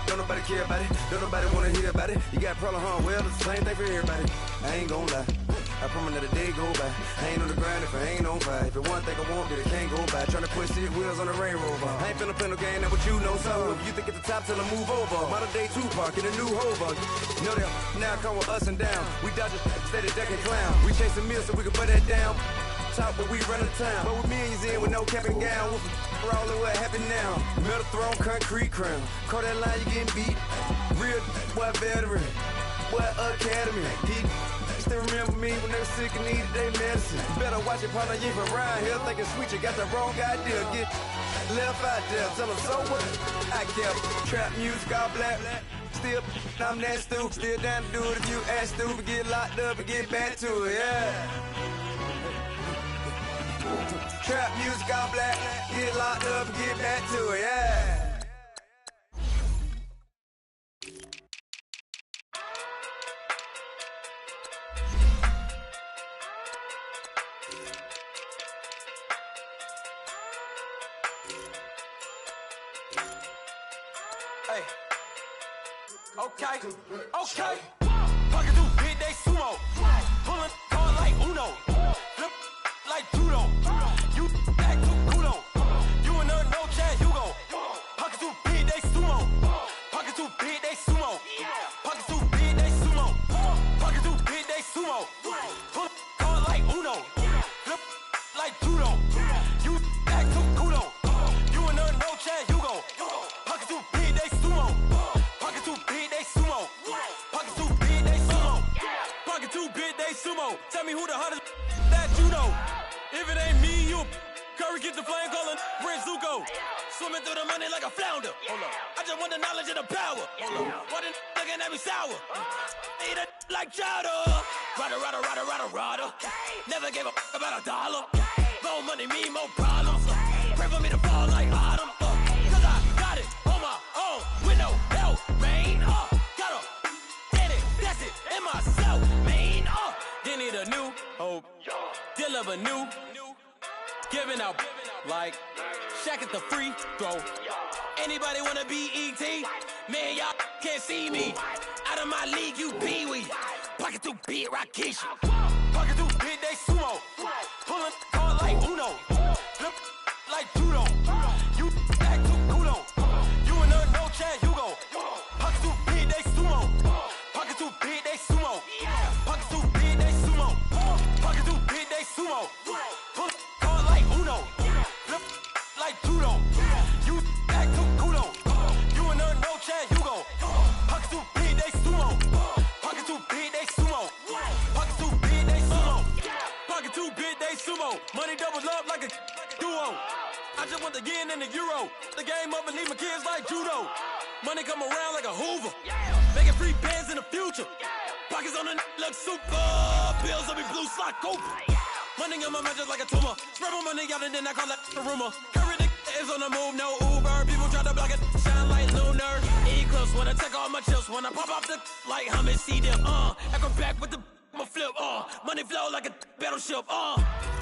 Don't nobody care about it. Don't nobody wanna hear about it. You got a problem, huh? Well, it's the same thing for everybody. I ain't gon' lie. I promise that a day go by. I ain't on the grind if I ain't on fire. If it one thing I want, then it can't go by. Tryna push shit wheels on the Range Rover. I ain't finna play no game, that what you know. So if you think it's the top, tell them move over. Modern day Tupac in a new Hova. Know that now come with us and down. We dodge a steady deck and clown. We chase the meal so we can put that down. Top, but we run the town. But with millions in with no cap and gown. We're all in what happened now. Metal throne, concrete crown. Call that line, you getting beat. Real what veteran. What academy. He still remember me when they were sick and needed their medicine. Better watch it, partner, you from around here thinking sweet, you got the wrong idea. Get left out there, tell them so what I kept. Trap music, all black. Still, I'm that stupid. Still down to do it if you ask stupid. Get locked up and get back to it, yeah. Trap music, all black. Get locked up and get back to it, yeah. Hey. Okay. Pocket through big day sumo. Pulling card like Uno. Flip like judo. You act too kudo. You and her no Chad Hugo. Pocket through big day sumo. Pocket through big day sumo. Pocket through big day sumo. Pocket through big day sumo. Pull card like Uno. Flip like judo. You act too kudo. You and her no Chad Hugo. Pocket through big day sumo. Pocket too big, they sumo. Pocket too big, they sumo. Pocket too big, they sumo. Tell me who the hottest that you know. If it ain't me, you Curry get the flame calling Prince Zuko. Swimming through the money like a flounder. I just want the knowledge and the power. Why the looking at me sour? Eat it like chowder. Rada. Never gave a about $1. More money, me, more problems. Pray for me to fall like autumn. Cause I got it on my own with no help, man. Gotta get it, that's it, in myself, man. They need a new hope, deal of a new, giving out like Shaq at the free throw. Anybody wanna be ET? Man, y'all can't see me. Out of my league, you pee-wee. Pocket too big, Rakesh. Pocket too big, they sumo. Pulling card like Uno. Flip like judo. You act too kudo. You and her no Chad Hugo. Pocket too big, they sumo. Pocket too big, they sumo. Pocket too big, they sumo. Pocket too big, they sumo. Pull card like Uno. Flip like judo. You act too kudo. You and her no Chad Hugo. Pocket too big, they sumo. Pocket too big, they sumo. Pocket too big, they sumo. Pocket too big, they sumo. Money doubles up like a duo. I just want the yen and the euro. The game up and leave my kids like judo. Money come around like a Hoover. Making free bands in the future. Pockets on the look super. Bills on me blue slot Cooper. Money on my mind just like a tumor. Spread my money out and then I call that a rumor. Curry the is on the move, no Uber. People try to block it, shine like lunar. Eclipse when I take all my chips. When I pop off the like hummus, see them. I come back with the flip. Money flow like a battleship.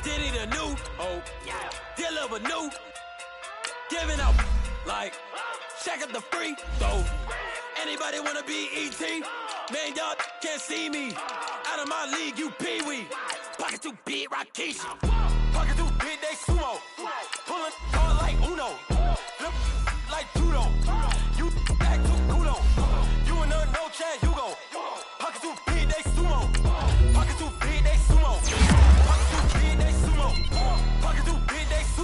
Did it a new hope. Deal of a new. Giving out like Shaq at the free throw. Anybody wanna be ET? Man, y'all can't see me. Out of my league, you pee-wee. Pocket too big, Rakesh. Pocket too big, they sumo. Pulling card like Uno. Flip like judo. You act too kudo. You and her no Chad Hugo. Pocket too big, they sumo. Pocket too big, they sumo. Pocket too big, they sumo. Pocket too big, they sumo.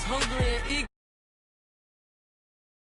hungry and eager.